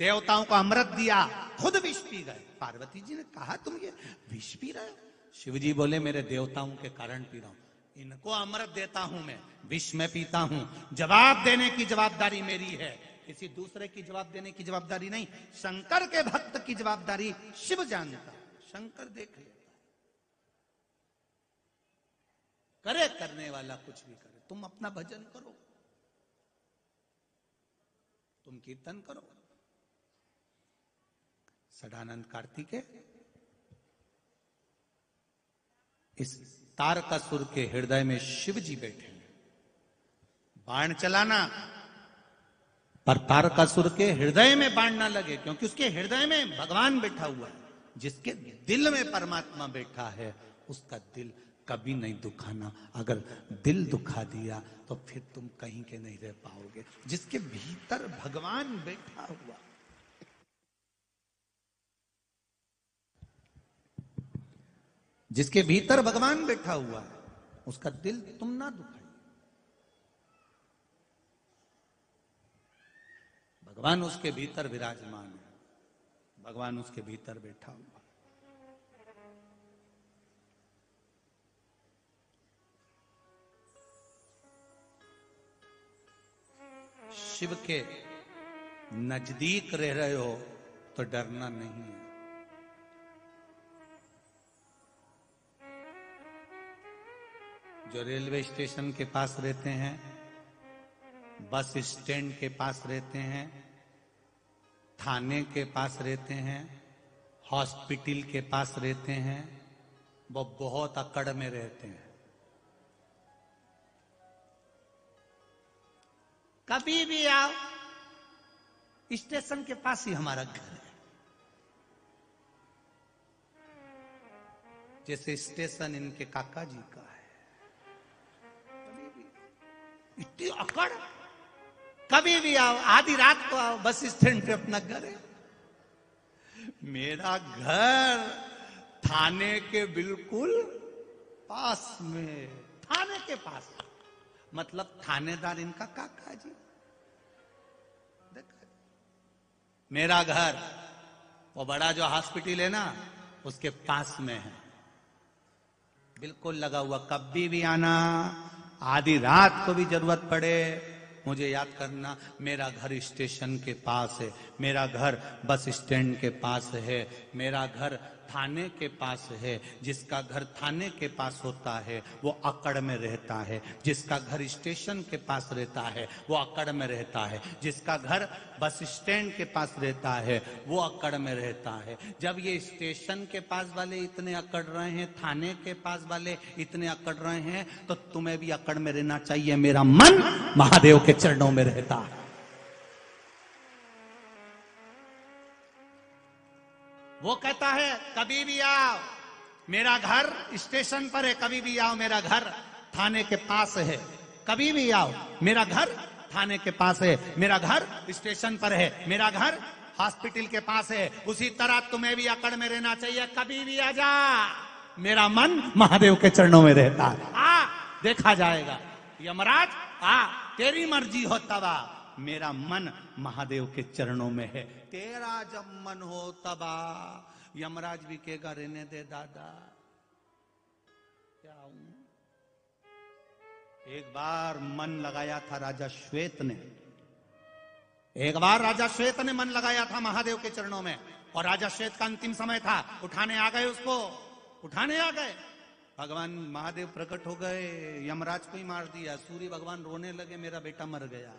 देवताओं को अमृत दिया, खुद विष पी गए। पार्वती जी ने कहा तुम ये विष पी रहे हो? शिव जी बोले मेरे देवताओं के कारण पी रहा हूं, इनको अमृत देता हूं, मैं विष में पीता हूं। जवाब देने की जवाबदारी मेरी है, किसी दूसरे की जवाब देने की जवाबदारी नहीं। शंकर के भक्त की जवाबदारी शिव जानता, शंकर देख लेता। करे करने वाला कुछ भी करे, तुम अपना भजन करो, तुम कीर्तन करो। सदानंद कार्तिकेय इस तारकासुर के हृदय में शिव जी बैठे हैं। बाण चलाना पर तारकासुर के हृदय में बाण ना लगे, क्योंकि उसके हृदय में भगवान बैठा हुआ है। जिसके दिल में परमात्मा बैठा है उसका दिल कभी नहीं दुखाना। अगर दिल दुखा दिया तो फिर तुम कहीं के नहीं रह पाओगे। जिसके भीतर भगवान बैठा हुआ, जिसके भीतर भगवान बैठा हुआ है, उसका दिल तुम ना दुखाइए। भगवान उसके भीतर विराजमान है, भगवान उसके भीतर बैठा हुआ। शिव के नजदीक रह रहे हो तो डरना नहीं है। जो रेलवे स्टेशन के पास रहते हैं, बस स्टैंड के पास रहते हैं, थाने के पास रहते हैं, हॉस्पिटल के पास रहते हैं, वो बहुत अकड़ में रहते हैं। कभी भी आओ, स्टेशन के पास ही हमारा घर है। जैसे स्टेशन इनके काका जी का है। इतनी अकड़, कभी भी आओ, आधी रात को आओ, बस स्टैंड पे अपना घर है। मेरा घर थाने के बिल्कुल पास में, थाने के पास, मतलब थानेदार इनका काका जी। देखा, मेरा घर वो बड़ा जो हॉस्पिटल है ना, उसके पास में है, बिल्कुल लगा हुआ। कभी भी आना, आधी रात को भी जरूरत पड़े मुझे याद करना। मेरा घर स्टेशन के पास है, मेरा घर बस स्टैंड के पास है, मेरा घर थाने के पास है। जिसका घर थाने के पास होता है वो अकड़ में रहता है, जिसका घर स्टेशन के पास रहता है वो अकड़ में रहता है, जिसका घर बस स्टैंड के पास रहता है वो अकड़ में रहता है। जब ये स्टेशन के पास वाले इतने अकड़ रहे हैं, थाने के पास वाले इतने अकड़ रहे हैं, तो तुम्हें भी अकड़ में रहना चाहिए। मेरा मन महादेव के चरणों में रहता है। वो कहता है कभी भी आओ, मेरा घर स्टेशन पर है, कभी भी आओ, मेरा घर थाने के पास है। कभी भी आओ, मेरा घर थाने के पास है, मेरा घर स्टेशन पर है, मेरा घर हॉस्पिटल के पास है। उसी तरह तुम्हें भी अकड़ में रहना चाहिए। कभी भी आ जा, मेरा मन महादेव के चरणों में रहता है। आ, देखा जाएगा। यमराज आ, तेरी मर्जी हो तब आ, मेरा मन महादेव के चरणों में है। तेरा जब मन हो तब आ। यमराज भी कहेगा रहने दे दादा, क्या हूं। एक बार मन लगाया था राजा श्वेत ने, एक बार राजा श्वेत ने मन लगाया था महादेव के चरणों में, और राजा श्वेत का अंतिम समय था, उठाने आ गए, उसको उठाने आ गए। भगवान महादेव प्रकट हो गए, यमराज को ही मार दिया। सूर्य भगवान रोने लगे, मेरा बेटा मर गया,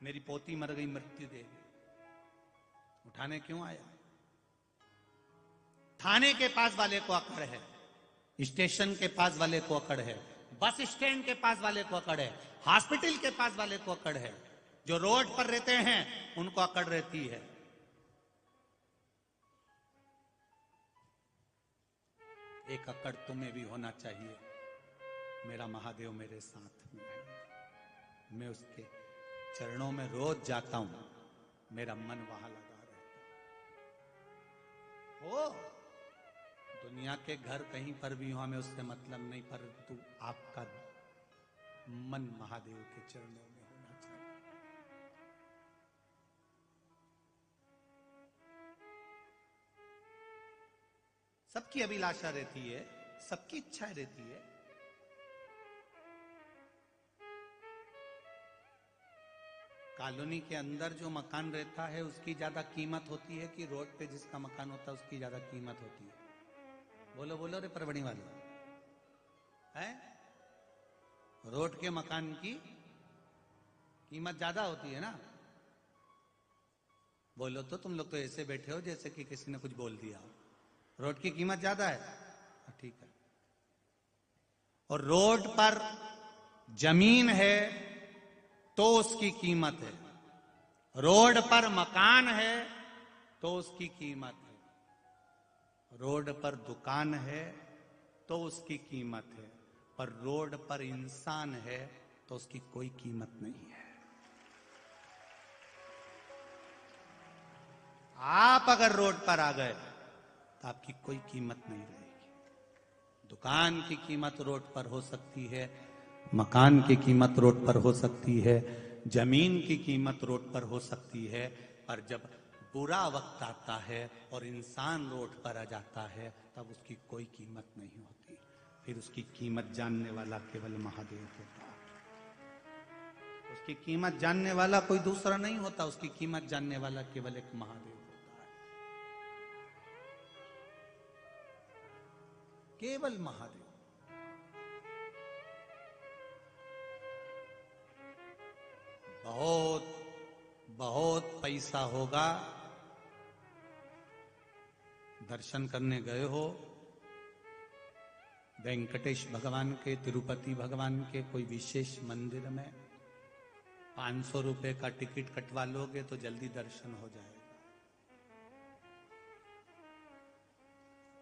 मेरी पोती मर गई, मृत्यु दे गई। उठाने क्यों आया? थाने के पास वाले को अकड़ है, स्टेशन के पास वाले को अकड़ है, बस स्टैंड के पास वाले को अकड़ है, हॉस्पिटल के पास वाले को अकड़ है, जो रोड पर रहते हैं उनको अकड़ रहती है। एक अकड़ तुम्हें भी होना चाहिए। मेरा महादेव मेरे साथ में है, मैं उसके चरणों में रोज जाता हूं, मेरा मन वहां लगा रहता है। ओ दुनिया के घर कहीं पर भी हो, हमें उससे मतलब नहीं, परंतु आपका मन महादेव के चरणों में होना चाहिए। सबकी अभिलाषा रहती है, सबकी इच्छा रहती है। कॉलोनी के अंदर जो मकान रहता है उसकी ज्यादा कीमत होती है कि रोड पे जिसका मकान होता है उसकी ज्यादा कीमत होती है? बोलो बोलो रे परवणी वाले, है? रोड के मकान की कीमत ज्यादा होती है ना? बोलो तो, तुम लोग तो ऐसे बैठे हो जैसे कि किसी ने कुछ बोल दिया। रोड की कीमत ज्यादा है, ठीक है। और रोड पर जमीन है तो उसकी कीमत है, रोड पर मकान है तो उसकी कीमत है, रोड पर दुकान है तो उसकी कीमत है, पर रोड पर इंसान है तो उसकी कोई कीमत नहीं है। आप अगर रोड पर आ गए तो आपकी कोई कीमत नहीं रहेगी। दुकान की कीमत रोड पर हो सकती है, मकान की कीमत रोड पर हो सकती है, जमीन की कीमत रोड पर हो सकती है, पर जब बुरा वक्त आता है और इंसान रोड पर आ जाता है तब उसकी कोई कीमत नहीं होती। फिर उसकी कीमत जानने वाला केवल महादेव होता है। उसकी कीमत जानने वाला कोई दूसरा नहीं होता, उसकी कीमत जानने वाला केवल एक महादेव होता है, केवल महादेव। बहुत बहुत पैसा होगा, दर्शन करने गए हो वेंकटेश भगवान के, तिरुपति भगवान के कोई विशेष मंदिर में, 500 रुपए का टिकट कटवा लोगे तो जल्दी दर्शन हो जाएगा।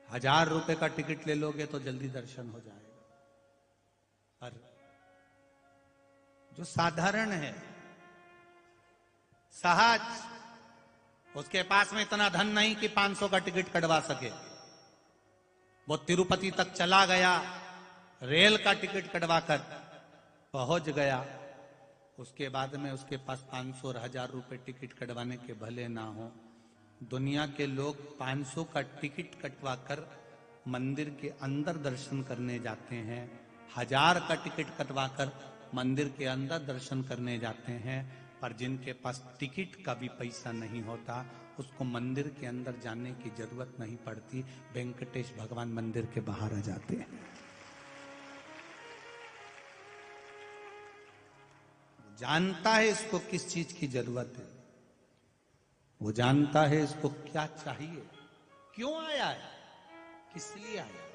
1000 रुपए का टिकट ले लोगे तो जल्दी दर्शन हो जाएगा। पर जो साधारण है, सहज, उसके पास में इतना धन नहीं कि 500 का टिकट कटवा सके, वो तिरुपति तक चला गया, रेल का टिकट कटवा कर पहुंच गया, उसके बाद में उसके पास 500 और 1000 रुपए टिकट कटवाने के भले ना हो। दुनिया के लोग 500 का टिकट कटवा कर मंदिर के अंदर दर्शन करने जाते हैं, 1000 का टिकट कटवा कर मंदिर के अंदर दर्शन करने जाते हैं, पर जिनके पास टिकट का भी पैसा नहीं होता उसको मंदिर के अंदर जाने की जरूरत नहीं पड़ती, वेंकटेश भगवान मंदिर के बाहर आ जाते हैं। जानता है इसको किस चीज की जरूरत है, वो जानता है इसको क्या चाहिए, क्यों आया है, किस लिए आया है।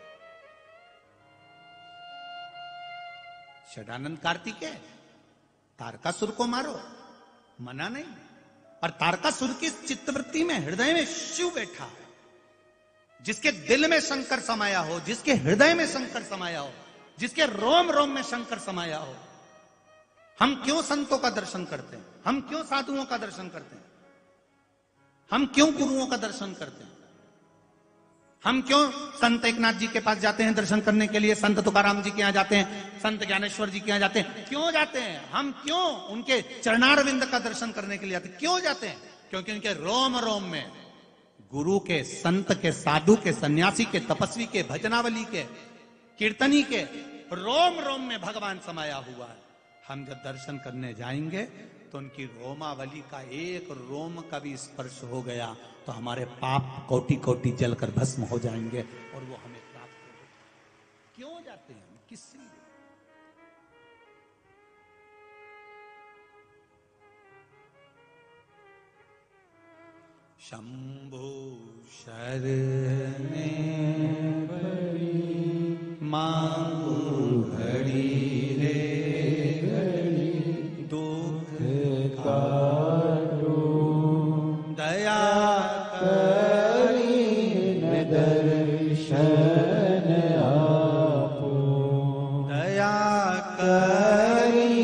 षडानंद कार्तिकेय, तारकासुर को मारो, मना नहीं, पर तारकासुर की चित्तवृत्ति में, हृदय में शिव बैठा है। जिसके दिल में शंकर समाया हो, जिसके हृदय में शंकर समाया हो, जिसके रोम रोम में शंकर समाया हो। हम क्यों संतों का दर्शन करते हैं, हम क्यों साधुओं का दर्शन करते हैं, हम क्यों गुरुओं का दर्शन करते हैं, हम क्यों संत एकनाथ जी के पास जाते हैं दर्शन करने के लिए, संत तुकाराम जी के यहाँ जाते हैं, संत ज्ञानेश्वर जी के यहाँ जाते हैं, क्यों जाते हैं? हम क्यों उनके चरणारविंद का दर्शन करने के लिए जाते हैं? क्यों जाते हैं? क्योंकि उनके रोम रोम में गुरु के, संत के, साधु के, सन्यासी के, तपस्वी के, भजनावली के, कीर्तनी के रोम रोम में भगवान समाया हुआ है। हम जब दर्शन करने जाएंगे तो उनकी रोमावली का एक रोम का भी स्पर्श हो गया तो हमारे पाप कोटि कोटि जलकर भस्म हो जाएंगे और वो हमें प्राप्त होगा। क्यों जाते हैं हम, किस लिए? शंभु शरणे पड़ी मांगू घड़ी रे घड़ी, दुख काटो दया करी न दर्शन आपो, दया करी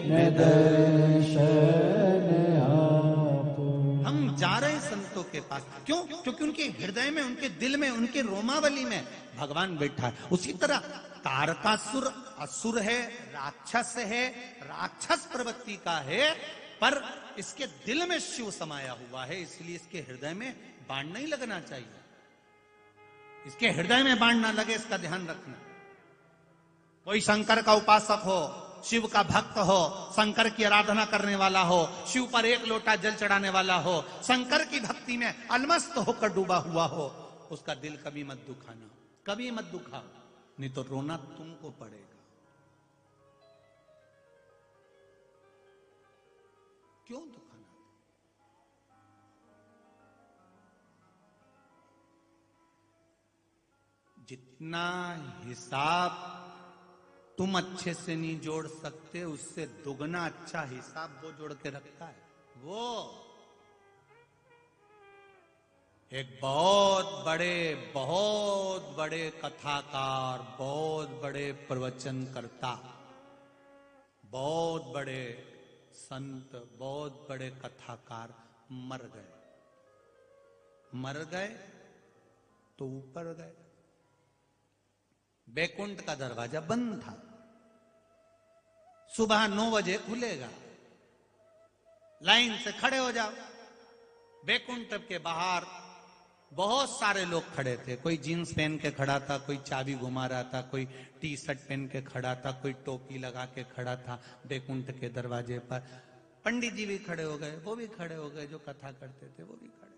न दर्शन आपो। हम जा रहे हैं संतों के पास, क्यों? क्योंकि उनके हृदय में, उनके दिल में, उनके रोमावली में भगवान बैठा है। उसी तरह तारकासुर असुर है, राक्षस है, राक्षस प्रवृत्ति का है, पर इसके दिल में शिव समाया हुआ है, इसलिए इसके हृदय में बाण नहीं लगना चाहिए। इसके हृदय में बाण ना लगे, इसका ध्यान रखना। कोई शंकर का उपासक हो, शिव का भक्त हो, शंकर की आराधना करने वाला हो, शिव पर एक लोटा जल चढ़ाने वाला हो, शंकर की भक्ति में अलमस्त होकर डूबा हुआ हो, उसका दिल कभी मत दुखाना, कभी मत दुखाओ, नहीं तो रोना तुमको पड़ेगा। क्यों दुखाना? जितना हिसाब तुम अच्छे से नहीं जोड़ सकते, उससे दुगना अच्छा हिसाब वो जोड़ के रखता है। वो एक बहुत बड़े कथाकार, बहुत बड़े प्रवचनकर्ता, बहुत बड़े संत, बहुत बड़े कथाकार मर गए तो ऊपर गए। बैकुंठ का दरवाजा बंद था, सुबह 9 बजे खुलेगा, लाइन से खड़े हो जाओ। बैकुंठ के बाहर बहुत सारे लोग खड़े थे, कोई जीन्स पहन के खड़ा था, कोई चाबी घुमा रहा था, कोई टी शर्ट पहन के खड़ा था, कोई टोपी लगा के खड़ा था बैकुंठ के दरवाजे पर। पंडित जी भी खड़े हो गए, वो भी खड़े हो गए, जो कथा करते थे वो भी खड़े।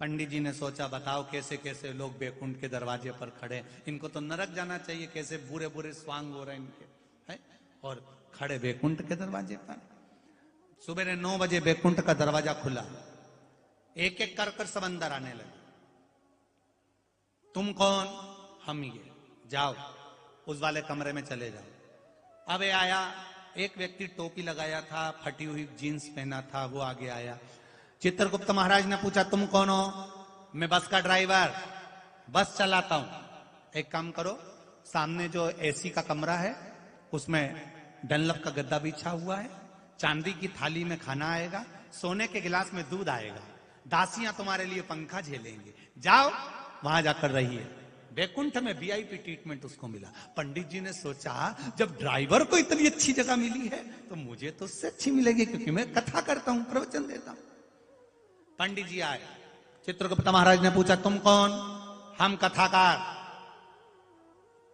पंडित जी ने सोचा, बताओ कैसे कैसे लोग बैकुंठ के दरवाजे पर खड़े, इनको तो नरक जाना चाहिए, कैसे बुरे बुरे स्वांग हो रहे इनके, है? और खड़े बैकुंठ के दरवाजे पर। सुबह 9 बजे बैकुंठ का दरवाजा खुला, एक एक कर सब अंदर आने लगे। तुम कौन? हम ये, जाओ उस वाले कमरे में चले जाओ। अब आया एक व्यक्ति, टोपी लगाया था, फटी हुई जीन्स पहना था, वो आगे आया। चित्रगुप्त महाराज ने पूछा, तुम कौन हो? मैं बस का ड्राइवर, बस चलाता हूं। एक काम करो, सामने जो एसी का कमरा है उसमें डनलप का गद्दा बिछा हुआ है, चांदी की थाली में खाना आएगा, सोने के गिलास में दूध आएगा, दासियां तुम्हारे लिए पंखा झेलेंगे, जाओ वहां जाकर रहिए। बैकुंठ में वीआईपी ट्रीटमेंट उसको मिला। पंडित जी ने सोचा, जब ड्राइवर को इतनी अच्छी जगह मिली है तो मुझे तो उससे अच्छी मिलेगी, क्योंकि मैं कथा करता हूं, प्रवचन देता हूं। पंडित जी आए, चित्रगुप्त महाराज ने पूछा, तुम कौन? हम कथाकार।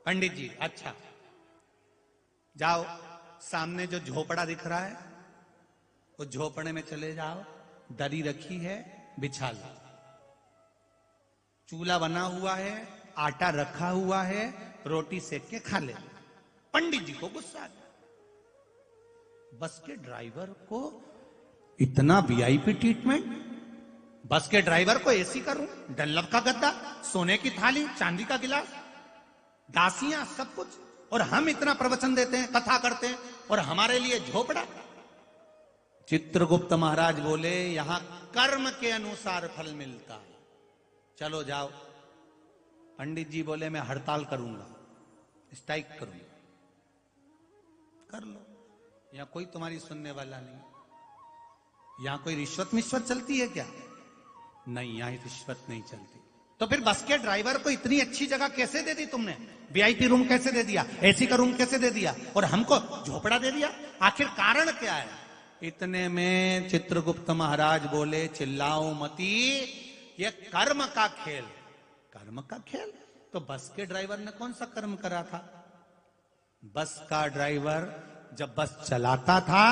पंडित जी, अच्छा जाओ, सामने जो झोपड़ा दिख रहा है उस झोपड़े में चले जाओ, दरी रखी है, बिछा लो, चूल्हा बना हुआ है, आटा रखा हुआ है, रोटी सेक के खा ले। पंडित जी को गुस्सा आ गया, बस के ड्राइवर को इतना वीआईपी ट्रीटमेंट, बस के ड्राइवर को एसी का रूम, डनलप का गद्दा, सोने की थाली, चांदी का गिलास, दासियां, सब कुछ, और हम इतना प्रवचन देते हैं, कथा करते हैं, और हमारे लिए झोपड़ा। चित्रगुप्त महाराज बोले, यहां कर्म के अनुसार फल मिलता है, चलो जाओ। पंडित जी बोले, मैं हड़ताल करूंगा, स्ट्राइक करूंगा। कर लो, यहां कोई तुम्हारी सुनने वाला नहीं। यहां कोई रिश्वत मिश्वत चलती है क्या? नहीं, यहां रिश्वत नहीं चलती। तो फिर बस के ड्राइवर को इतनी अच्छी जगह कैसे दे दी तुमने? वीआईपी रूम कैसे दे दिया? एसी का रूम कैसे दे दिया? और हमको झोपड़ा दे दिया? आखिर कारण क्या है? इतने में चित्रगुप्त महाराज बोले, चिल्लाओ मती, ये कर्म का खेल। कर्म का खेल? तो बस के ड्राइवर ने कौन सा कर्म करा था? बस का ड्राइवर जब बस चलाता था,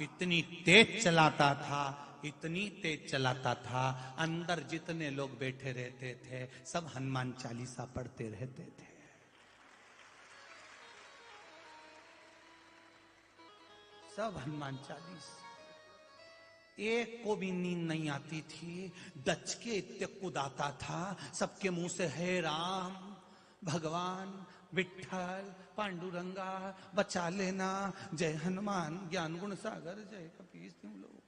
इतनी तेज चलाता था, इतनी तेज चलाता था, अंदर जितने लोग बैठे रहते थे सब हनुमान चालीसा पढ़ते रहते थे। सब हनुमान चालीसा, एक को भी नींद नहीं आती थी, दच के इत्ते कुदाता था, सबके मुंह से हे राम, भगवान, विठ्ठल, पांडुरंगा, बचा लेना, जय हनुमान ज्ञान गुण सागर, जय कपीस तिहु लोक,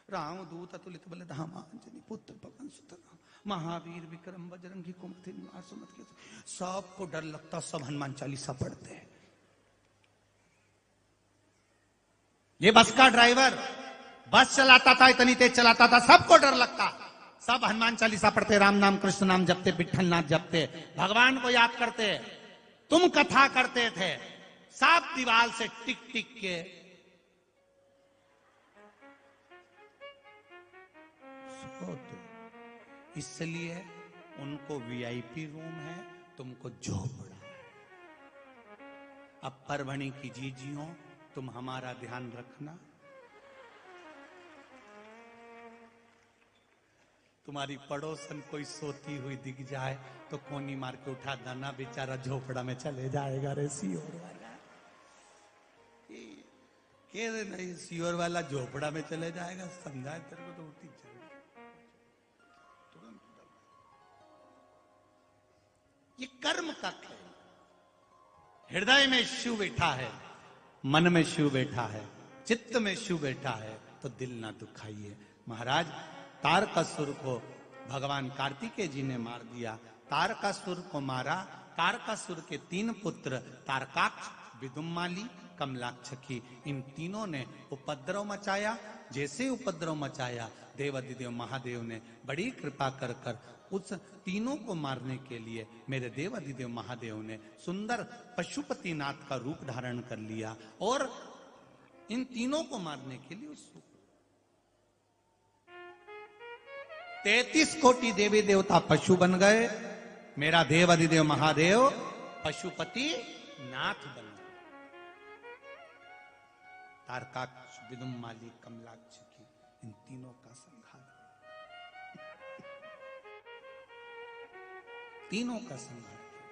राम दूत अतुलित बल धामा, अंजनी पुत्र पवन सुत नामा, महावीर विक्रम बजरंगी कुमति निवार सुमति के। सबको डर लगता, सब हनुमान चालीसा पढ़ते हैं। ये बस का ड्राइवर बस चलाता था, इतनी तेज चलाता था, सबको डर लगता, सब हनुमान चालीसा पढ़ते, राम नाम कृष्ण नाम जपते, विठ्ठल नाम जपते, भगवान को याद करते। तुम कथा करते थे, सब दीवार से टिक टिक के सोते। इसलिए उनको वीआईपी रूम है, तुमको झोपड़ा। अब परभणी की जीजियों, तुम हमारा ध्यान रखना। तुम्हारी पड़ोसन कोई सोती हुई दिख जाए तो कोनी मार के उठा देना, बेचारा झोपड़ा में चले जाएगा रे सियोर वाला। ये नहीं, सियोर वाला झोपड़ा में चले जाएगा, समझाए तेरे को तो उठी चल। ये कर्म का खेल। हृदय में शिव बैठा है, मन में शिव बैठा है, चित्त में शिव बैठा है, तो दिल ना दुखाइए। महाराज, तारकासुर को भगवान कार्तिकेय जी ने मार दिया। तारकासुर को मारा। तारकासुर के 3 पुत्र तारकाक्ष, विदुम्माली, कमलाक्षकी, इन तीनों ने उपद्रव मचाया। जैसे उपद्रव मचाया, देवाधिदेव महादेव ने बड़ी कृपा कर कर उस तीनों को मारने के लिए मेरे देवाधिदेव महादेव ने सुंदर पशुपतिनाथ का रूप धारण कर लिया और इन तीनों को मारने के लिए उस 33 कोटि देवी देवता पशु बन गए। मेरा देवाधिदेव महादेव पशुपति नाथ बन गए। तारकाक्ष, विदुम्माली, कमलाक्ष की इन तीनों का संहार, तीनों का संहार किया।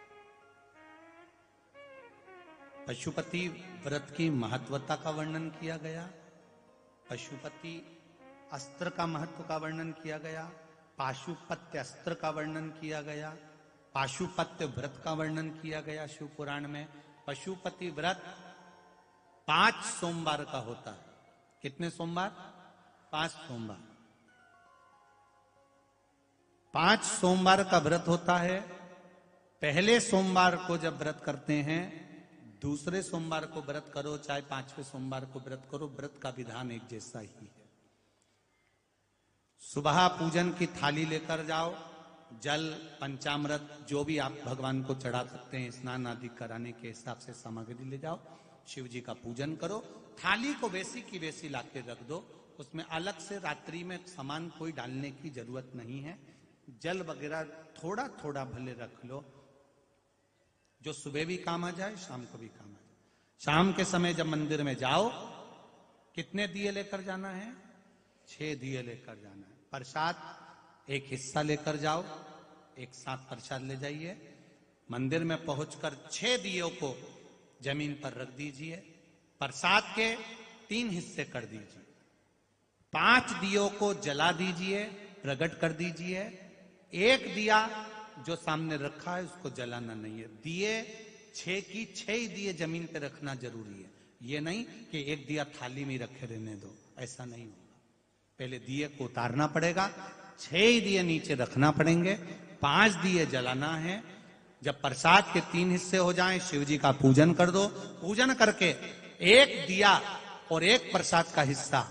पशुपति व्रत की महत्वता का वर्णन किया गया। पशुपति अस्त्र का महत्व का वर्णन किया गया। पाशुपत्य अस्त्र का वर्णन किया गया। पाशुपत्य व्रत का वर्णन किया गया शिव पुराण में। पशुपति व्रत 5 सोमवार का होता है। कितने सोमवार? 5 सोमवार। 5 सोमवार का व्रत होता है। पहले सोमवार को जब व्रत करते हैं, दूसरे सोमवार को व्रत करो, चाहे 5वें सोमवार को व्रत करो, व्रत का विधान एक जैसा ही है। सुबह पूजन की थाली लेकर जाओ, जल, पंचामृत, जो भी आप भगवान को चढ़ा सकते हैं, स्नान आदि कराने के हिसाब से सामग्री ले जाओ, शिव जी का पूजन करो। थाली को वैसी की वैसी लाके रख दो, उसमें अलग से रात्रि में सामान कोई डालने की जरूरत नहीं है। जल वगैरह थोड़ा थोड़ा भले रख लो, जो सुबह भी काम आ जाए, शाम को भी काम आ जाए। शाम के समय जब मंदिर में जाओ, कितने दिए लेकर जाना है? 6 दिए लेकर जाना है। प्रसाद एक हिस्सा लेकर जाओ, एक साथ प्रसाद ले जाइए। मंदिर में पहुंचकर 6 दियों को जमीन पर रख दीजिए। प्रसाद के 3 हिस्से कर दीजिए। 5 दियों को जला दीजिए, प्रकट कर दीजिए। एक दिया जो सामने रखा है उसको जलाना नहीं है। दिए 6 की 6 ही दिए जमीन पे रखना जरूरी है। ये नहीं कि एक दिया थाली में रखे रहने दो, ऐसा नहीं होगा। पहले दिए को उतारना पड़ेगा, 6 ही दिए नीचे रखना पड़ेंगे, 5 दिए जलाना है। जब प्रसाद के 3 हिस्से हो जाएं, शिव जी का पूजन कर दो। पूजन करके एक दिया और एक प्रसाद का हिस्सा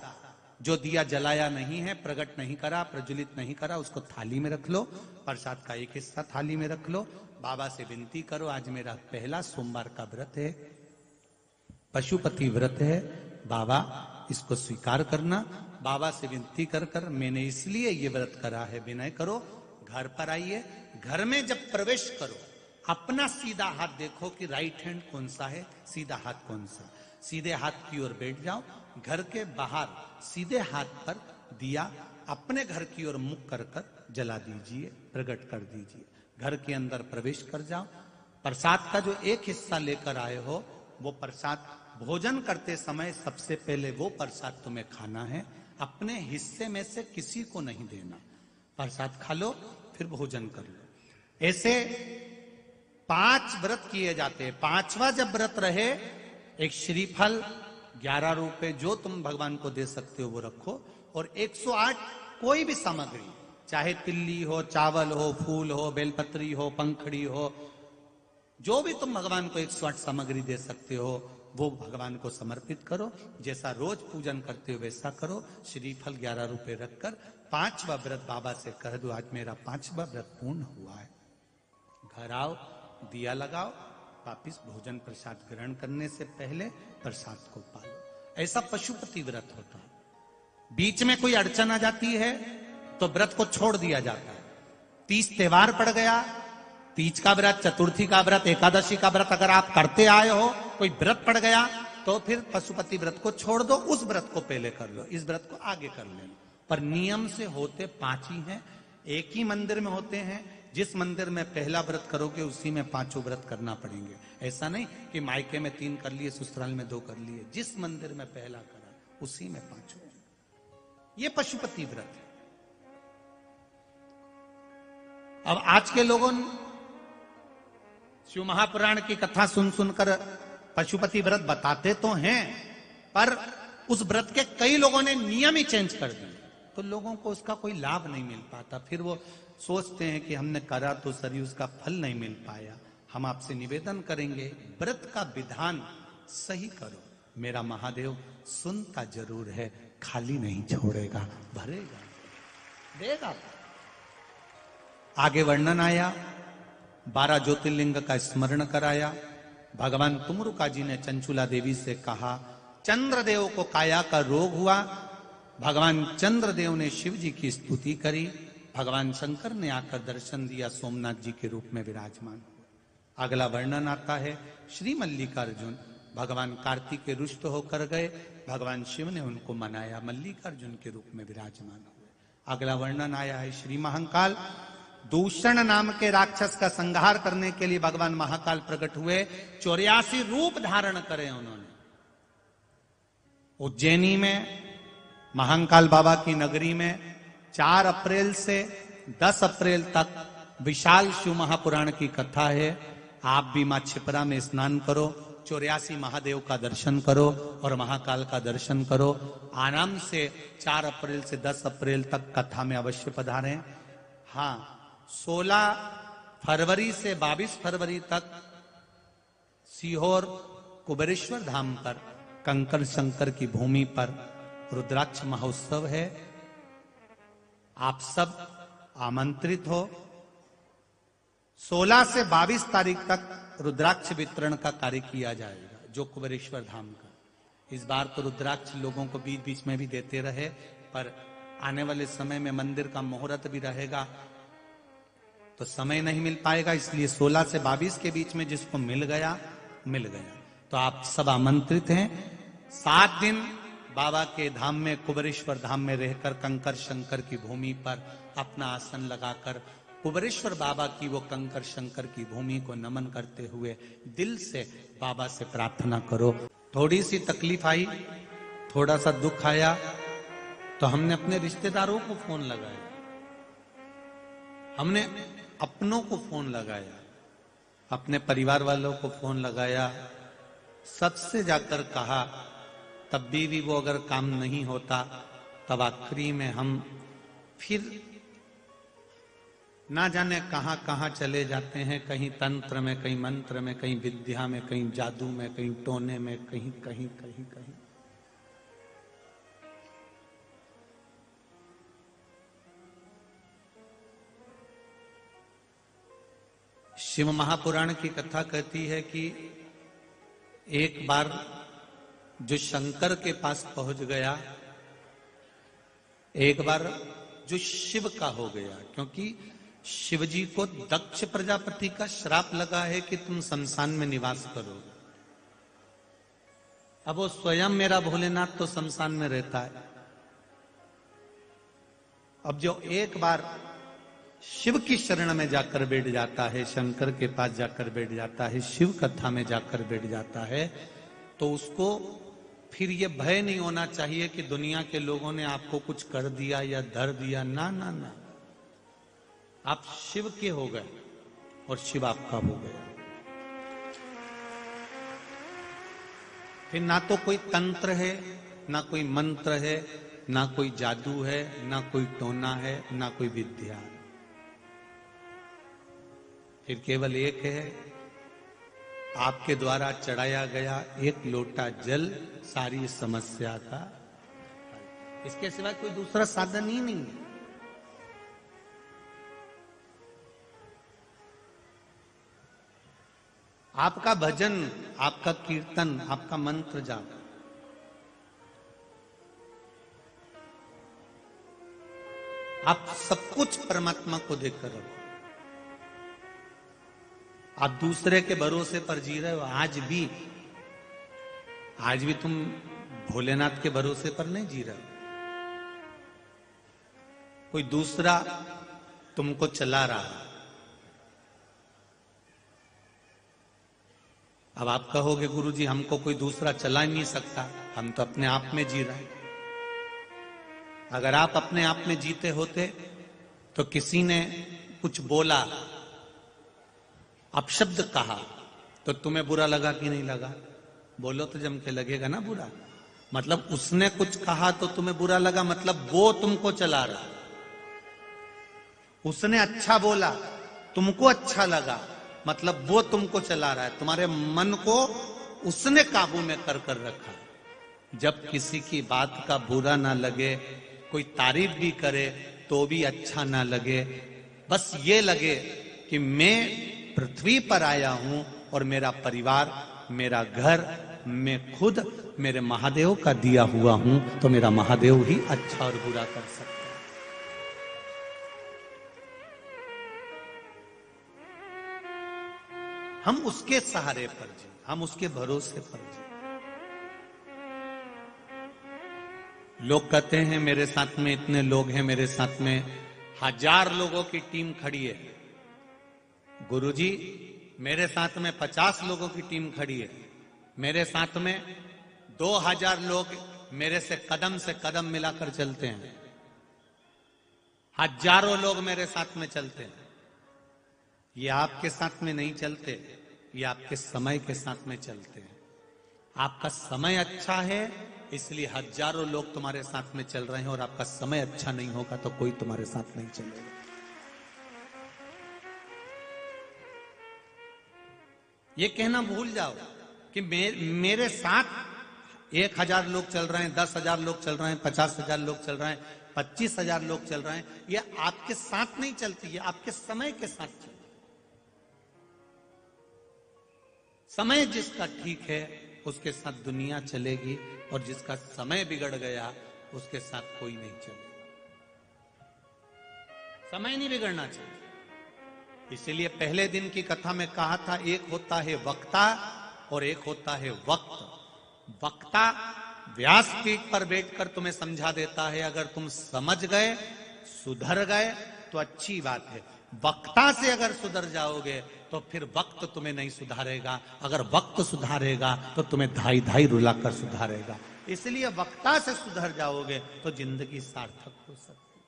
जो दिया जलाया नहीं है, प्रकट नहीं करा, प्रज्वलित नहीं करा, उसको थाली में रख लो। प्रसाद का एक हिस्सा थाली में रख लो। बाबा से विनती करो, आज मेरा पहला सोमवार का व्रत है, पशुपति व्रत है, बाबा इसको स्वीकार करना। बाबा से विनती कर कर मैंने इसलिए ये व्रत करा है, विनय करो। घर पर आइए, घर में जब प्रवेश करो, अपना सीधा हाथ देखो कि राइट हैंड कौन सा है, सीधा हाथ कौन सा। सीधे हाथ की ओर बैठ जाओ। घर के बाहर सीधे हाथ पर दिया अपने घर की ओर मुख कर कर जला दीजिए, प्रकट कर दीजिए। घर के अंदर प्रवेश कर जाओ। प्रसाद का जो एक हिस्सा लेकर आए हो, वो प्रसाद भोजन करते समय सबसे पहले वो प्रसाद तुम्हें खाना है, अपने हिस्से में से किसी को नहीं देना। प्रसाद खा लो, फिर भोजन कर लो। ऐसे 5 व्रत किए जाते हैं। 5वां जब व्रत रहे, एक श्रीफल 11 रुपए जो तुम भगवान को दे सकते हो वो रखो, और 108 कोई भी सामग्री, चाहे तिल्ली हो, चावल हो, फूल हो, बेलपत्री हो, पंखड़ी हो, जो भी तुम भगवान को 108 सामग्री दे सकते हो वो भगवान को समर्पित करो। जैसा रोज पूजन करते हो वैसा करो। श्रीफल 11 रुपए रखकर 5वां व्रत बाबा से कह दो, आज मेरा 5वां व्रत पूर्ण हुआ है। घर आओ, दिया लगाओ, वापिस भोजन प्रसाद ग्रहण करने से पहले प्रसाद को पालो। ऐसा पशुपति व्रत होता है। बीच में कोई अड़चन आ जाती है तो व्रत को छोड़ दिया जाता है। तीज त्योहार पड़ गया, तीज का व्रत, चतुर्थी का व्रत, एकादशी का व्रत अगर आप करते आए हो, कोई व्रत पड़ गया तो फिर पशुपति व्रत को छोड़ दो, उस व्रत को पहले कर लो, इस व्रत को आगे कर ले। पर नियम से होते 5 ही हैं, एक ही मंदिर में होते हैं। जिस मंदिर में पहला व्रत करोगे उसी में 5 व्रत करना पड़ेंगे। ऐसा नहीं कि मायके में 3 कर लिए, ससुराल में 2 कर लिए। जिस मंदिर में पहला करा उसी में 5। ये पशुपति व्रत है। अब आज के लोगों शिव महापुराण की कथा सुन सुनकर पशुपति व्रत बताते तो हैं, पर उस व्रत के कई लोगों ने नियम ही चेंज कर दिए, तो लोगों को उसका कोई लाभ नहीं मिल पाता। फिर वो सोचते हैं कि हमने करा तो सही, उसका फल नहीं मिल पाया। हम आपसे निवेदन करेंगे, व्रत का विधान सही करो। मेरा महादेव सुनता जरूर है, खाली नहीं छोड़ेगा, भरेगा, देगा। आगे वर्णन आया, 12 ज्योतिर्लिंग का स्मरण कराया। भगवान तुमरुका जी ने चंचुला देवी से कहा, चंद्रदेव को काया का रोग हुआ। भगवान चंद्रदेव ने शिव जी की स्तुति करी। भगवान शंकर ने आकर दर्शन दिया, सोमनाथ जी के रूप में विराजमान हुए। अगला वर्णन आता है, श्री मल्लिकार्जुन भगवान कार्तिक के रुष्ट होकर गए। भगवान शिव ने उनको मनाया, मल्लिकार्जुन के रूप में विराजमान हुए। अगला वर्णन आया है, श्री महाकाल दूषण नाम के राक्षस का संहार करने के लिए भगवान महाकाल प्रकट हुए। 84 रूप धारण करे उन्होंने। उज्जैनी में महाकाल बाबा की नगरी में 4 अप्रैल से 10 अप्रैल तक विशाल शिव महापुराण की कथा है। आप भी मां छिपरा में स्नान करो, 84 महादेव का दर्शन करो और महाकाल का दर्शन करो। आराम से 4 अप्रैल से 10 अप्रैल तक कथा में अवश्य पधारें। हाँ, 16 फरवरी से 22 फरवरी तक सीहोर कुबेरेश्वर धाम पर कंकर शंकर की भूमि पर रुद्राक्ष महोत्सव है। आप सब आमंत्रित हो। 16 से 22 तारीख तक रुद्राक्ष वितरण का कार्य किया जाएगा, जो कुबेरेश्वर धाम का। इस बार तो रुद्राक्ष लोगों को बीच बीच में भी देते रहे, पर आने वाले समय में मंदिर का मुहूर्त भी रहेगा तो समय नहीं मिल पाएगा, इसलिए 16 से 22 के बीच में जिसको मिल गया मिल गया। तो आप सब आमंत्रित हैं। 7 दिन बाबा के धाम में, कुबेरेश्वर धाम में रहकर कंकर शंकर की भूमि पर अपना आसन लगाकर कुबेरेश्वर बाबा की वो कंकर शंकर की भूमि को नमन करते हुए दिल से बाबा से प्रार्थना करो। थोड़ी सी तकलीफ आई, थोड़ा सा दुख आया, तो हमने अपने रिश्तेदारों को फोन लगाया, हमने अपनों को फोन लगाया, अपने परिवार वालों को फोन लगाया, सबसे जाकर कहा। तब भी वो अगर काम नहीं होता, तब आखिरी में हम फिर ना जाने कहां कहां चले जाते हैं, कहीं तंत्र में, कहीं मंत्र में, कहीं विद्या में, कहीं जादू में, कहीं टोने में, कहीं कहीं कहीं कहीं। शिव महापुराण की कथा कहती है कि एक बार जो शंकर के पास पहुंच गया, एक बार जो शिव का हो गया, क्योंकि शिव जी को दक्ष प्रजापति का श्राप लगा है कि तुम शमशान में निवास करो। अब वो स्वयं मेरा भोलेनाथ तो शमशान में रहता है। अब जो एक बार शिव की शरण में जाकर बैठ जाता है, शंकर के पास जाकर बैठ जाता है, शिव कथा में जाकर बैठ जाता है, तो उसको फिर ये भय नहीं होना चाहिए कि दुनिया के लोगों ने आपको कुछ कर दिया या धर दिया। ना ना ना, आप शिव के हो गए और शिव आपका हो गया। फिर ना तो कोई तंत्र है, ना कोई मंत्र है, ना कोई जादू है, ना कोई टोना है, ना कोई विद्या। फिर केवल एक है, आपके द्वारा चढ़ाया गया एक लोटा जल सारी समस्या का। इसके सिवा कोई दूसरा साधन ही नहीं है। आपका भजन, आपका कीर्तन, आपका मंत्र जाप। आप सब कुछ परमात्मा को देखकर रखो। आप दूसरे के भरोसे पर जी रहे हो। आज भी तुम भोलेनाथ के भरोसे पर नहीं जी रहे हो। कोई दूसरा तुमको चला रहा है। अब आप कहोगे गुरुजी हमको कोई दूसरा चला ही नहीं सकता, हम तो अपने आप में जी रहे हैं। अगर आप अपने आप में जीते होते तो किसी ने कुछ बोला, अपशब्द कहा, तो तुम्हें बुरा लगा कि नहीं लगा? बोलो तो जम के लगेगा ना बुरा। मतलब उसने कुछ कहा तो तुम्हें बुरा लगा, मतलब वो तुमको चला रहा। उसने अच्छा बोला, तुमको अच्छा लगा, मतलब वो तुमको चला रहा है। तुम्हारे मन को उसने काबू में कर कर रखा है। जब किसी की बात का बुरा ना लगे, कोई तारीफ भी करे तो भी अच्छा ना लगे, बस ये लगे कि मैं पृथ्वी पर आया हूं और मेरा परिवार, मेरा घर, मैं खुद मेरे महादेव का दिया हुआ हूं, तो मेरा महादेव ही अच्छा और बुरा कर सकता है। हम उसके सहारे पर जी, हम उसके भरोसे पर जी। लोग कहते हैं मेरे साथ में इतने लोग हैं, मेरे साथ में 1000 लोगों की टीम खड़ी है। गुरुजी मेरे साथ में 50 लोगों की टीम खड़ी है। मेरे साथ में 2000 लोग मेरे से कदम मिलाकर चलते हैं। हजारों लोग मेरे साथ में चलते हैं। ये आपके साथ में नहीं चलते, ये आपके समय के साथ में चलते हैं। आपका समय अच्छा है इसलिए हजारों लोग तुम्हारे साथ में चल रहे हैं, और आपका समय अच्छा नहीं होगा तो कोई तुम्हारे साथ नहीं चलेगा। ये कहना भूल जाओ कि मेरे साथ 1000 लोग चल रहे हैं, 10,000 लोग चल रहे हैं, 50,000 लोग चल रहे हैं, 25,000 लोग चल रहे हैं। ये आपके साथ नहीं चलती, ये आपके समय के साथ चलती। समय जिसका ठीक है उसके साथ दुनिया चलेगी, और जिसका समय बिगड़ गया उसके साथ कोई नहीं चलेगा। समय नहीं बिगड़ना चाहिए। इसीलिए पहले दिन की कथा में कहा था, एक होता है वक्ता और एक होता है वक्त। वक्ता व्यासपीठ पर बैठकर तुम्हें समझा देता है, अगर तुम समझ गए, सुधर गए तो अच्छी बात है। वक्ता से अगर सुधर जाओगे तो फिर वक्त तुम्हें नहीं सुधारेगा, अगर वक्त सुधारेगा तो तुम्हें धाई धाई रुलाकर सुधारेगा। इसलिए वक्ता से सुधर जाओगे तो जिंदगी सार्थक हो सकती है।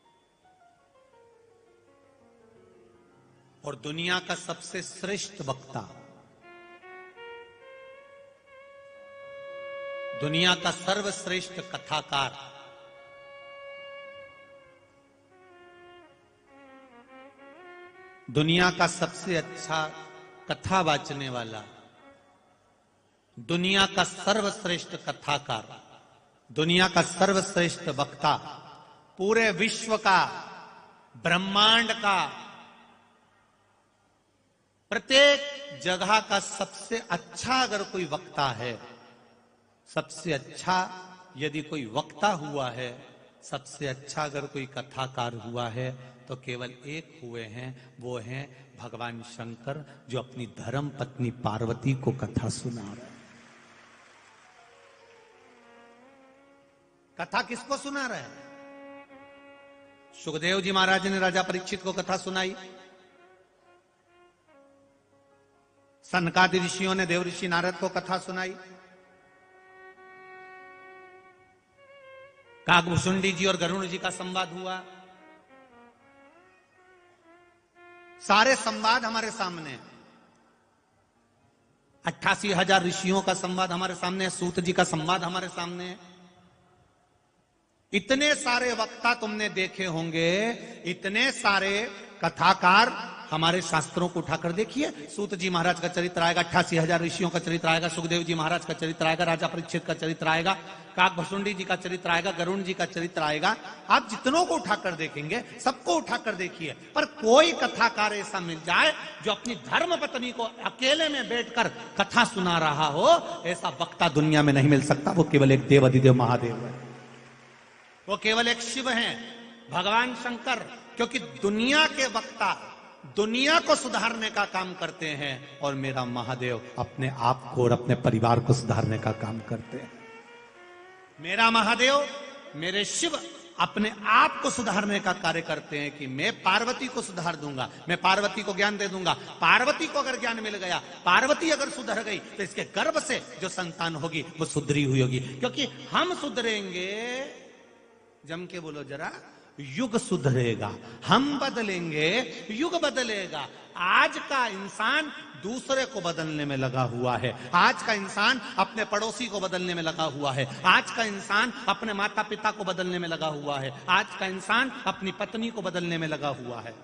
और दुनिया का सबसे श्रेष्ठ वक्ता, दुनिया का सर्वश्रेष्ठ कथाकार, दुनिया का सबसे अच्छा कथा वाचने वाला, दुनिया का सर्वश्रेष्ठ कथाकार, दुनिया का सर्वश्रेष्ठ वक्ता, पूरे विश्व का, ब्रह्मांड का, प्रत्येक जगह का सबसे अच्छा अगर कोई वक्ता है, सबसे अच्छा यदि कोई वक्ता हुआ है, सबसे अच्छा अगर कोई कथाकार हुआ है, तो केवल एक हुए हैं, वो हैं भगवान शंकर, जो अपनी धर्म पत्नी पार्वती को कथा सुना रहे हैं। कथा किसको सुना रहे हैं? सुखदेव जी महाराज ने राजा परीक्षित को कथा सुनाई। सनकादि ऋषियों ने देव ऋषि नारद को कथा सुनाई। काकभुसुंडी जी और गरुण जी का संवाद हुआ। सारे संवाद हमारे सामने हैं। 88,000 ऋषियों का संवाद हमारे सामने है। सूत जी का संवाद हमारे सामने है। इतने सारे वक्ता तुमने देखे होंगे, इतने सारे कथाकार हमारे शास्त्रों को उठाकर देखिए। सूत जी महाराज का चरित्र आएगा, 88,000 ऋषियों का चरित्र आएगा, सुखदेव जी महाराज का चरित्र आएगा, राजा परीक्षित का चरित्र आएगा, काकभुसुंडी जी का चरित्र आएगा, गरुण जी का चरित्र आएगा। आप जितनों को उठाकर देखेंगे, सबको उठाकर देखिए, पर कोई कथाकार ऐसा मिल जाए जो अपनी धर्म पत्नी को अकेले में बैठकर कथा सुना रहा हो, ऐसा वक्ता दुनिया में नहीं मिल सकता। वो केवल एक देव अधिदेव महादेव है, वो केवल एक शिव हैं, भगवान शंकर क्योंकि दुनिया के वक्ता दुनिया को सुधारने का काम करते हैं और मेरा महादेव अपने आप को और अपने परिवार को सुधारने का काम करते हैं। मेरा महादेव मेरे शिव अपने आप को सुधारने का कार्य करते हैं कि मैं पार्वती को सुधार दूंगा, मैं पार्वती को ज्ञान दे दूंगा। पार्वती को अगर ज्ञान मिल गया, पार्वती अगर सुधर गई तो इसके गर्भ से जो संतान होगी वो सुधरी हुई होगी। क्योंकि हम सुधरेंगे, जम के बोलो जरा, युग सुधरेगा। हम बदलेंगे, युग बदलेगा। आज का इंसान दूसरे को बदलने में लगा हुआ है। आज का इंसान अपने पड़ोसी को बदलने में लगा हुआ है। आज का इंसान अपने माता पिता को बदलने में लगा हुआ है। आज का इंसान अपनी पत्नी को बदलने में लगा हुआ है।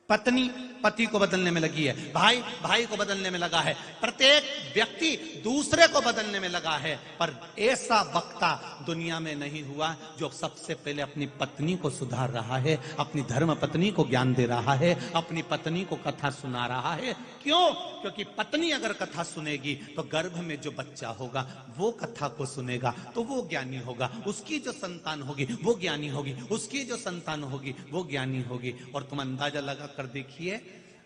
पत्नी पति को बदलने में लगी है, भाई भाई को बदलने में लगा है, प्रत्येक व्यक्ति दूसरे को बदलने में लगा है। पर ऐसा वक्ता दुनिया में नहीं हुआ जो सबसे पहले अपनी पत्नी को सुधार रहा है, अपनी धर्म पत्नी को ज्ञान दे रहा है, अपनी पत्नी को कथा सुना रहा है। क्यों? क्योंकि पत्नी अगर कथा सुनेगी तो गर्भ में जो बच्चा होगा वो कथा को सुनेगा तो वो ज्ञानी होगा, उसकी जो संतान होगी वो ज्ञानी होगी, उसकी जो संतान होगी वो ज्ञानी होगी। और तुम अंदाजा लगा कर देखिए,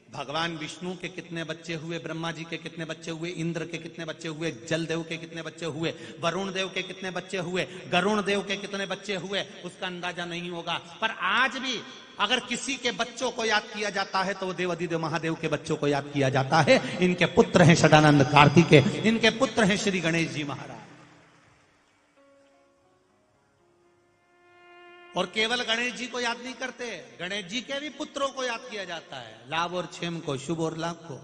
भगवान विष्णु के कितने बच्चे हुए, ब्रह्मा जी के कितने बच्चे हुए, इंद्र के कितने बच्चे हुए, जल देव के कितने बच्चे हुए, वरुण देव के कितने बच्चे हुए, गरुण देव के कितने बच्चे हुए, उसका अंदाजा नहीं होगा। पर आज भी अगर किसी के बच्चों को याद किया जाता है तो वो देवाधिदेव महादेव के बच्चों को याद किया जाता है। इनके पुत्र हैं सदानंद कार्तिकेय, इनके पुत्र हैं श्री गणेश जी महाराज। और केवल गणेश जी को याद नहीं करते, गणेश जी के भी पुत्रों को याद किया जाता है, लाभ और क्षेम को, शुभ और लाभ को।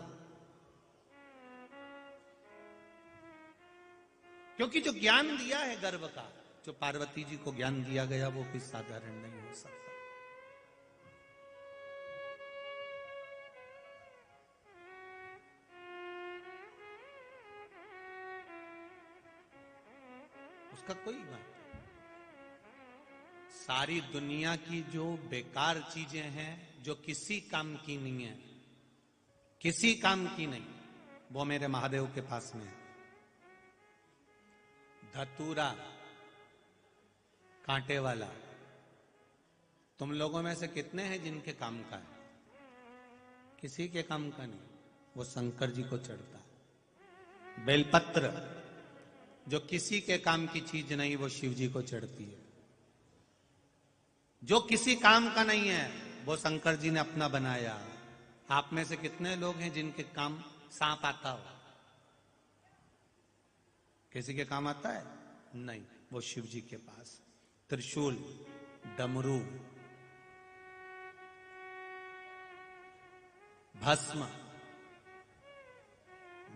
क्योंकि जो ज्ञान दिया है गर्भ का, जो पार्वती जी को ज्ञान दिया गया वो कोई साधारण नहीं हो सकता। उसका कोई बात, सारी दुनिया की जो बेकार चीजें हैं, जो किसी काम की नहीं है, किसी काम की नहीं, वो मेरे महादेव के पास में है। धतूरा कांटे वाला, तुम लोगों में से कितने हैं जिनके काम का है? किसी के काम का नहीं, वो शंकर जी को चढ़ता है। बेलपत्र जो किसी के काम की चीज नहीं, वो शिव जी को चढ़ती है। जो किसी काम का नहीं है वो शंकर जी ने अपना बनाया। आप में से कितने लोग हैं जिनके काम सांप आता हो? किसी के काम आता है? नहीं, वो शिव जी के पास त्रिशूल, डमरू, भस्म।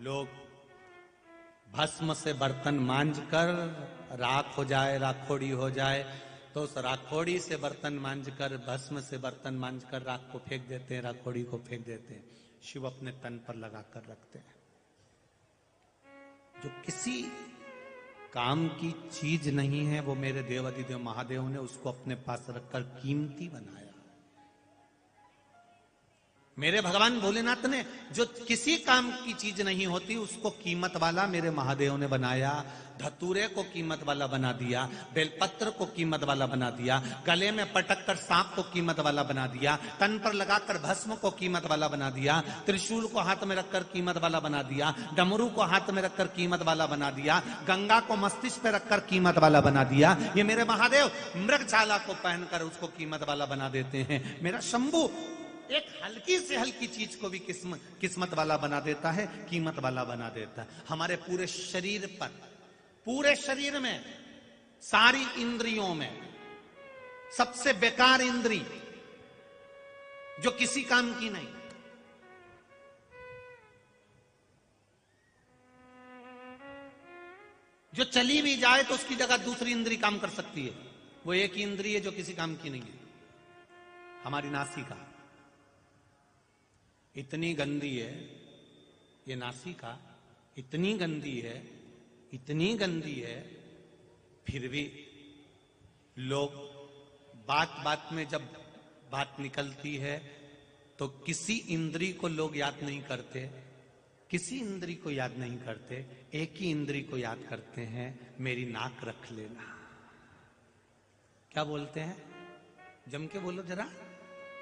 लोग भस्म से बर्तन मांज कर राख हो जाए, राखोड़ी हो जाए, तो उस राखोड़ी से बर्तन मांज कर, भस्म से बर्तन मांज कर राख को फेंक देते हैं, राखोड़ी को फेंक देते हैं। शिव अपने तन पर लगा कर रखते हैं। जो किसी काम की चीज नहीं है वो मेरे देवाधिदेव महादेव ने उसको अपने पास रखकर कीमती बनाया। मेरे भगवान भोलेनाथ ने जो किसी काम की चीज नहीं होती उसको कीमत वाला मेरे महादेव ने बनाया। धतूरे को कीमत वाला बना दिया, बेलपत्र को कीमत वाला बना दिया, गले में पटक कर सांप को कीमत वाला बना दिया, तन पर लगाकर भस्म को कीमत वाला बना दिया, त्रिशूल को हाथ में रखकर कीमत वाला बना दिया, डमरू को हाथ में रखकर कीमत वाला बना दिया, गंगा को मस्तिष्क पे रखकर कीमत वाला बना दिया। ये मेरे महादेव मृगछाला को पहनकर उसको कीमत वाला बना देते हैं। मेरा शंभू एक हल्की से हल्की चीज को भी किस्मत वाला बना देता है, कीमत वाला बना देता है। हमारे पूरे शरीर पर, पूरे शरीर में, सारी इंद्रियों में सबसे बेकार इंद्री जो किसी काम की नहीं, जो चली भी जाए तो उसकी जगह दूसरी इंद्री काम कर सकती है, वो एक ही इंद्री है जो किसी काम की नहीं है, हमारी नासिका। इतनी गंदी है ये नासिका, इतनी गंदी है, इतनी गंदी है, फिर भी लोग बात बात में जब बात निकलती है तो किसी इंद्री को लोग याद नहीं करते, किसी इंद्री को याद नहीं करते, एक ही इंद्री को याद करते हैं, मेरी नाक रख लेना। क्या बोलते हैं? जम के बोलो जरा,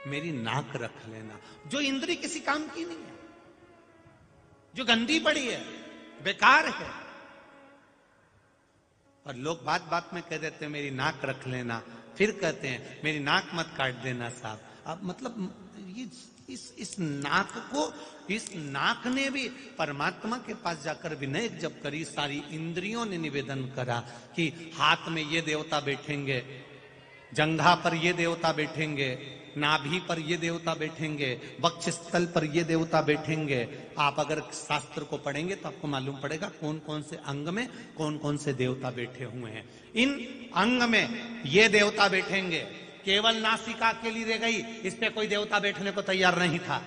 मेरी नाक रख लेना। जो इंद्री किसी काम की नहीं है, जो गंदी पड़ी है, बेकार है, और लोग बात बात में कह देते हैं मेरी नाक रख लेना, फिर कहते हैं मेरी नाक मत काट देना साहब। अब मतलब ये इस नाक को, इस नाक ने भी परमात्मा के पास जाकर विनय जब करी, सारी इंद्रियों ने निवेदन करा कि हाथ में ये देवता बैठेंगे, जंघा पर ये देवता बैठेंगे, नाभि पर ये देवता बैठेंगे, वक्ष स्थल पर ये देवता बैठेंगे। आप अगर शास्त्र को पढ़ेंगे तो आपको मालूम पड़ेगा कौन कौन से अंग में कौन कौन से देवता बैठे हुए हैं। इन अंग में ये देवता बैठेंगे, केवल नासिका के लिए रह गई, इस पे कोई देवता बैठने को तैयार नहीं था।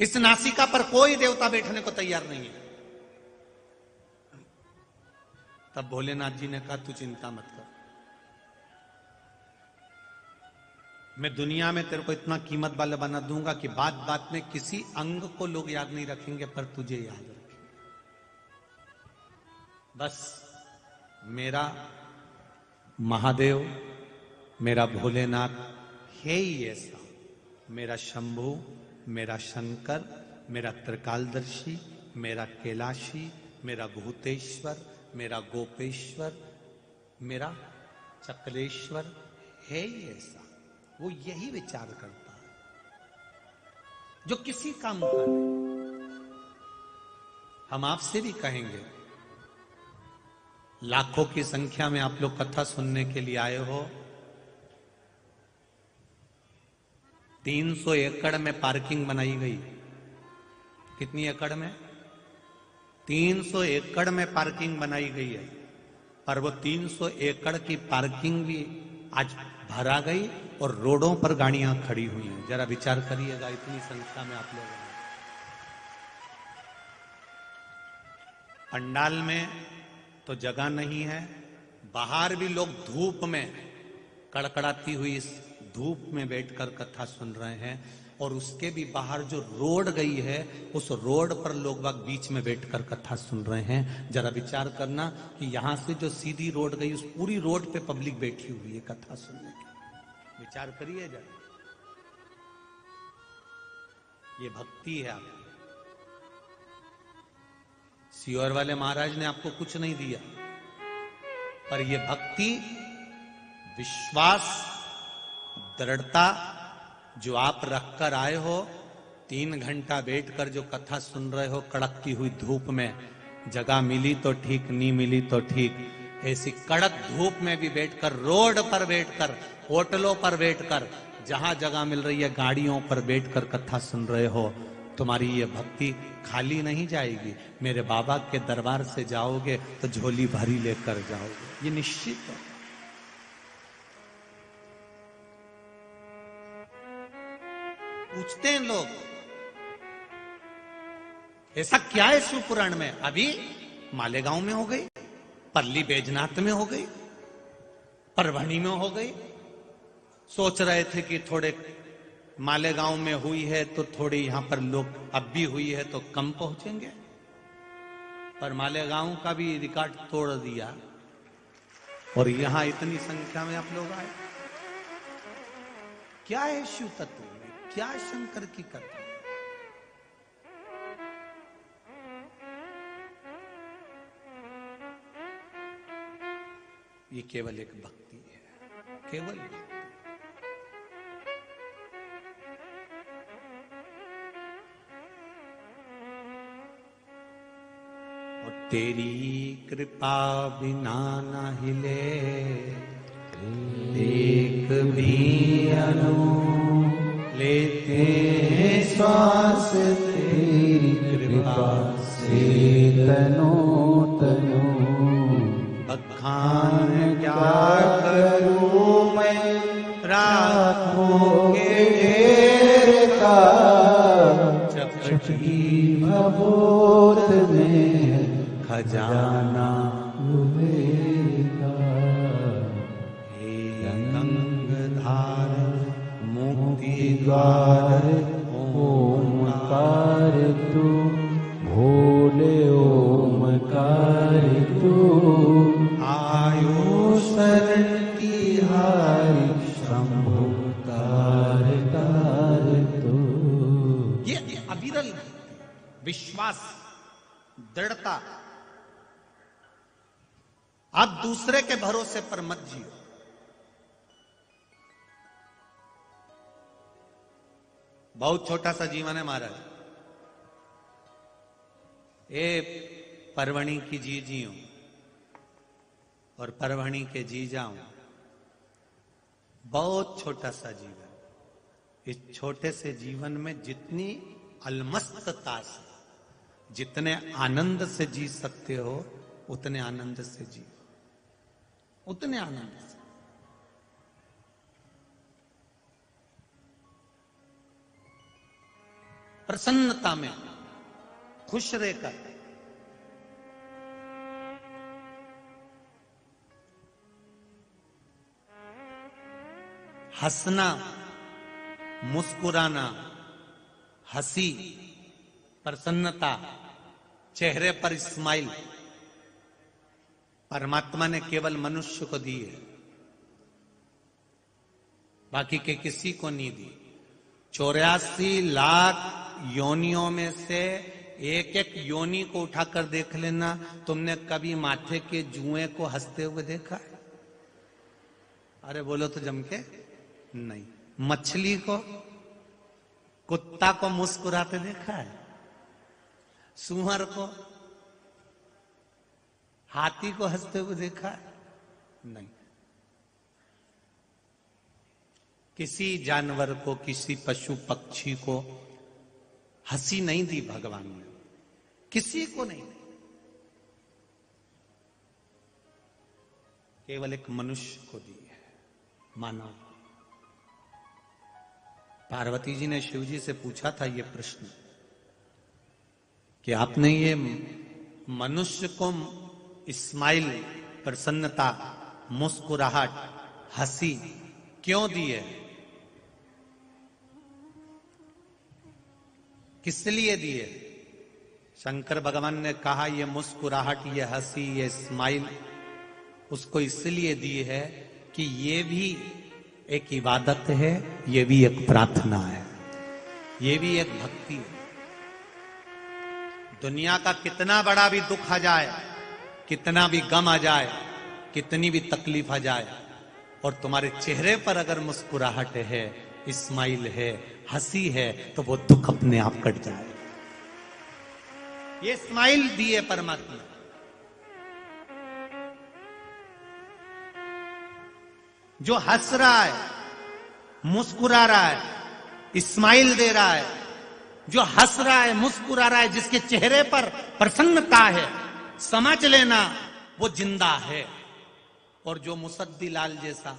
इस नासिका पर कोई देवता बैठने को तैयार नहीं है। तब भोलेनाथ जी ने कहा तू चिंता मत कर, मैं दुनिया में तेरे को इतना कीमत वाला बना दूंगा कि बात बात में किसी अंग को लोग याद नहीं रखेंगे, पर तुझे याद रखेंगे। बस मेरा महादेव, मेरा भोलेनाथ है ही ऐसा, मेरा शंभु, मेरा शंकर, मेरा त्रिकालदर्शी, मेरा कैलाशी, मेरा भूतेश्वर, मेरा गोपेश्वर, मेरा चक्रेश्वर है ही ऐसा। वो यही विचार करता है जो किसी काम का नहीं। हम आपसे भी कहेंगे, लाखों की संख्या में आप लोग कथा सुनने के लिए आए हो, 300 एकड़ में पार्किंग बनाई गई। कितनी एकड़ में? 300 एकड़ में पार्किंग बनाई गई है, पर वो 300 एकड़ की पार्किंग भी आज भरा गई और रोडों पर गाड़ियां खड़ी हुई हैं। जरा विचार करिएगा, इतनी संख्या में आप लोग हैं। पंडाल में तो जगह नहीं है, बाहर भी लोग धूप में, कड़कड़ाती हुई इस धूप में बैठकर कथा सुन रहे हैं, और उसके भी बाहर जो रोड गई है उस रोड पर लोग बाग बीच में बैठकर कथा सुन रहे हैं। जरा विचार करना कि यहां से जो सीधी रोड गई उस पूरी रोड पे पब्लिक बैठी हुई है कथा सुनने की। विचार करिए जरा, ये भक्ति है आपकी। सियोर वाले महाराज ने आपको कुछ नहीं दिया, पर यह भक्ति, विश्वास, दृढ़ता जो आप रखकर आए हो, 3 घंटा बैठकर जो कथा सुन रहे हो कड़कती हुई धूप में, जगह मिली तो ठीक, नहीं मिली तो ठीक, ऐसी कड़क धूप में भी बैठकर, रोड पर बैठकर, होटलों पर बैठकर, जहां जगह मिल रही है गाड़ियों पर बैठकर कथा सुन रहे हो, तुम्हारी ये भक्ति खाली नहीं जाएगी। मेरे बाबा के दरबार से जाओगे तो झोली भरी लेकर जाओगे, ये निश्चित है। पूछते हैं लोग, ऐसा क्या है शिव पुराण में? अभी मालेगांव में हो गई, परली बैजनाथ में हो गई, परभणी में हो गई। सोच रहे थे कि थोड़े मालेगांव में हुई है तो थोड़ी यहां पर लोग, अब भी हुई है तो कम पहुंचेंगे, पर मालेगांव का भी रिकॉर्ड तोड़ दिया और यहां इतनी संख्या में आप लोग आए। क्या है शिव तत्व में? क्या शंकर की कथा? ये केवल एक भक्ति है, केवल भक्ति। और तेरी कृपा बिना न हिले एक भी अनु, लेते श्वास तेरी कृपा से तनो तनो। बखान क्या करूं मैं राखों के ढेर का, चपटी भभूत में खजाना डूबेगा। हे गंगाधार मुक्ति द्वार ओमकार तू, भोले ओमकार तू। आयुष विश्वास, दृढ़ता। आप दूसरे के भरोसे पर मत जियो। बहुत छोटा सा जीवन है महाराज। ए परवणी की जी जियो और परवणी के जी जाऊं। बहुत छोटा सा जीवन। इस छोटे से जीवन में जितनी अलमस्तता से, जितने आनंद से जी सकते हो, उतने आनंद से जी, उतने आनंद से। प्रसन्नता में खुश रहकर, हंसना, मुस्कुराना, हंसी, प्रसन्नता, चेहरे पर स्माइल परमात्मा ने केवल मनुष्य को दी है, बाकी के किसी को नहीं दी। 84 लाख योनियों में से एक एक योनि को उठाकर देख लेना। तुमने कभी माथे के जुए को हंसते हुए देखा है? अरे बोलो तो जम के नहीं। मछली को, कुत्ता को मुस्कुराते देखा है? सूअर को, हाथी को हंसते हुए देखा है? नहीं। किसी जानवर को, किसी पशु पक्षी को हंसी नहीं दी भगवान ने, किसी को नहीं दी। केवल एक मनुष्य को दी है, मानव। पार्वती जी ने शिव जी से पूछा था ये प्रश्न कि आपने ये मनुष्य को स्माइल, प्रसन्नता, मुस्कुराहट, हंसी क्यों दी है? किस लिए दी है? शंकर भगवान ने कहा ये मुस्कुराहट, ये हंसी, ये स्माइल उसको इसलिए दी है कि ये भी एक इबादत है, ये भी एक प्रार्थना है, ये भी एक भक्ति है। दुनिया का कितना बड़ा भी दुख आ जाए, कितना भी गम आ जाए, कितनी भी तकलीफ आ जाए, और तुम्हारे चेहरे पर अगर मुस्कुराहट है, स्माइल है, हंसी है, तो वो दुख अपने आप कट जाए। ये स्माइल दिए परमात्मा। जो हंस रहा है, मुस्कुरा रहा है, स्माइल दे रहा है, जो हंस रहा है, मुस्कुरा रहा है, जिसके चेहरे पर प्रसन्नता है, समझ लेना वो जिंदा है। और जो मुसद्दी लाल जैसा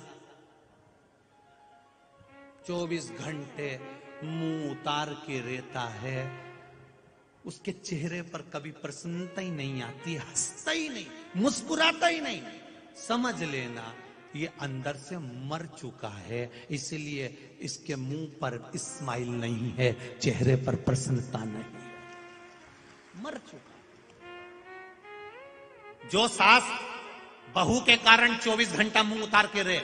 24 घंटे मुंह उतार के रहता है, उसके चेहरे पर कभी प्रसन्नता ही नहीं आती, हंसता ही नहीं, मुस्कुराता ही नहीं। समझ लेना ये अंदर से मर चुका है, इसलिए इसके मुंह पर स्माइल नहीं है, चेहरे पर प्रसन्नता नहीं है, मर चुका। जो सास बहू के कारण 24 घंटा मुंह उतार के रहे,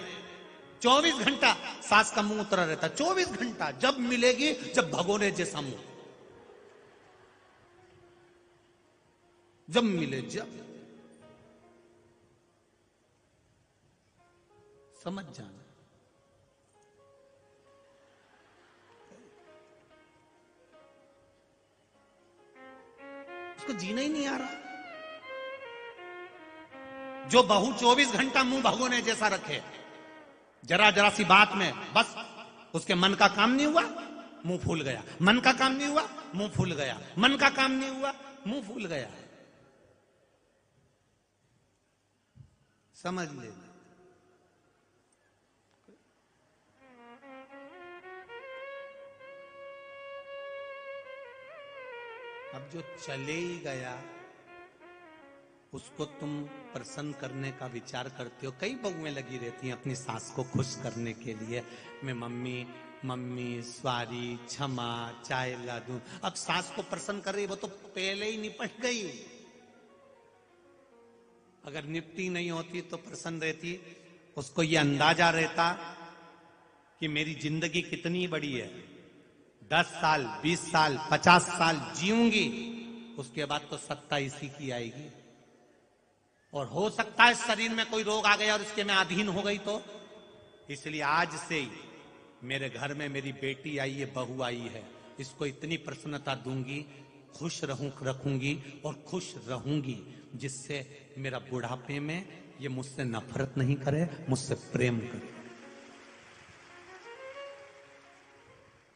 24 घंटा सास का मुंह उतरा रहता, 24 घंटा, जब मिलेगी, जब भगोने जैसा मुंह, जब मिले, जब समझ जाना। उसको जीना ही नहीं आ रहा। जो बहू 24 घंटा मुंह भगोने जैसा रखे, जरा जरा सी बात में बस उसके मन का काम नहीं हुआ, मुंह फूल गया, मन का काम नहीं हुआ, मुंह फूल गया, मन का काम नहीं हुआ, मुंह फूल गया। समझ लेना। अब जो चले ही गया उसको तुम प्रसन्न करने का विचार करते हो। कई बहुएं लगी रहती हैं अपनी सास को खुश करने के लिए, मैं मम्मी मम्मी स्वारी, क्षमा, चाय ला दूं। अब सास को प्रसन्न कर रही, वो तो पहले ही निपट गई। अगर निपटी नहीं होती तो प्रसन्न रहती, उसको ये अंदाजा रहता कि मेरी जिंदगी कितनी बड़ी है, 10 साल, 20 साल, 50 साल जीऊंगी, उसके बाद तो सत्ता इसी की आएगी। और हो सकता है शरीर में कोई रोग आ गया और इसके में अधीन हो गई तो। इसलिए आज से ही मेरे घर में मेरी बेटी आई है, बहू आई है, इसको इतनी प्रसन्नता दूंगी, खुश रखूंगी और खुश रहूंगी, जिससे मेरा बुढ़ापे में ये मुझसे नफरत नहीं करे, मुझसे प्रेम करे।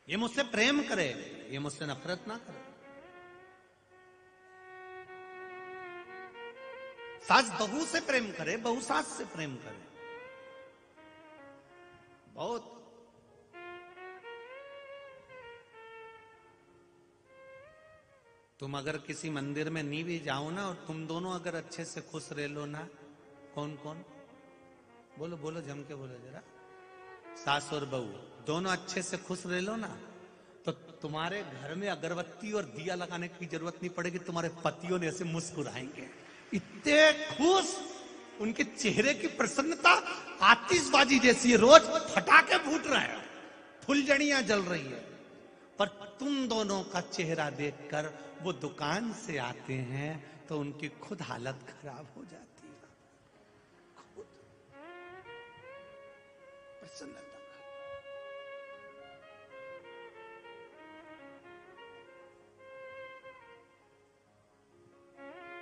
ये मुझसे प्रेम करे, ये मुझसे नफरत ना करे। सास बहू से प्रेम करे, बहू सास से प्रेम करे। बहुत तुम अगर किसी मंदिर में नहीं भी जाओ ना, और तुम दोनों अगर अच्छे से खुश रह लो ना, कौन कौन बोलो बोलो, जम के बोलो जरा, सास और बहू दोनों अच्छे से खुश रह लो ना, तो तुम्हारे घर में अगरबत्ती और दिया लगाने की जरूरत नहीं पड़ेगी। तुम्हारे पतियों ने ऐसे मुस्कुराएंगे, इतने खुश, उनके चेहरे की प्रसन्नता आतिशबाजी जैसी है, रोज फटाके फूट रहे हैं, फुलझड़ियां जल रही है, पर तुम दोनों का चेहरा देखकर वो दुकान से आते हैं तो उनकी खुद हालत खराब हो जाती है। खुद प्रसन्नता।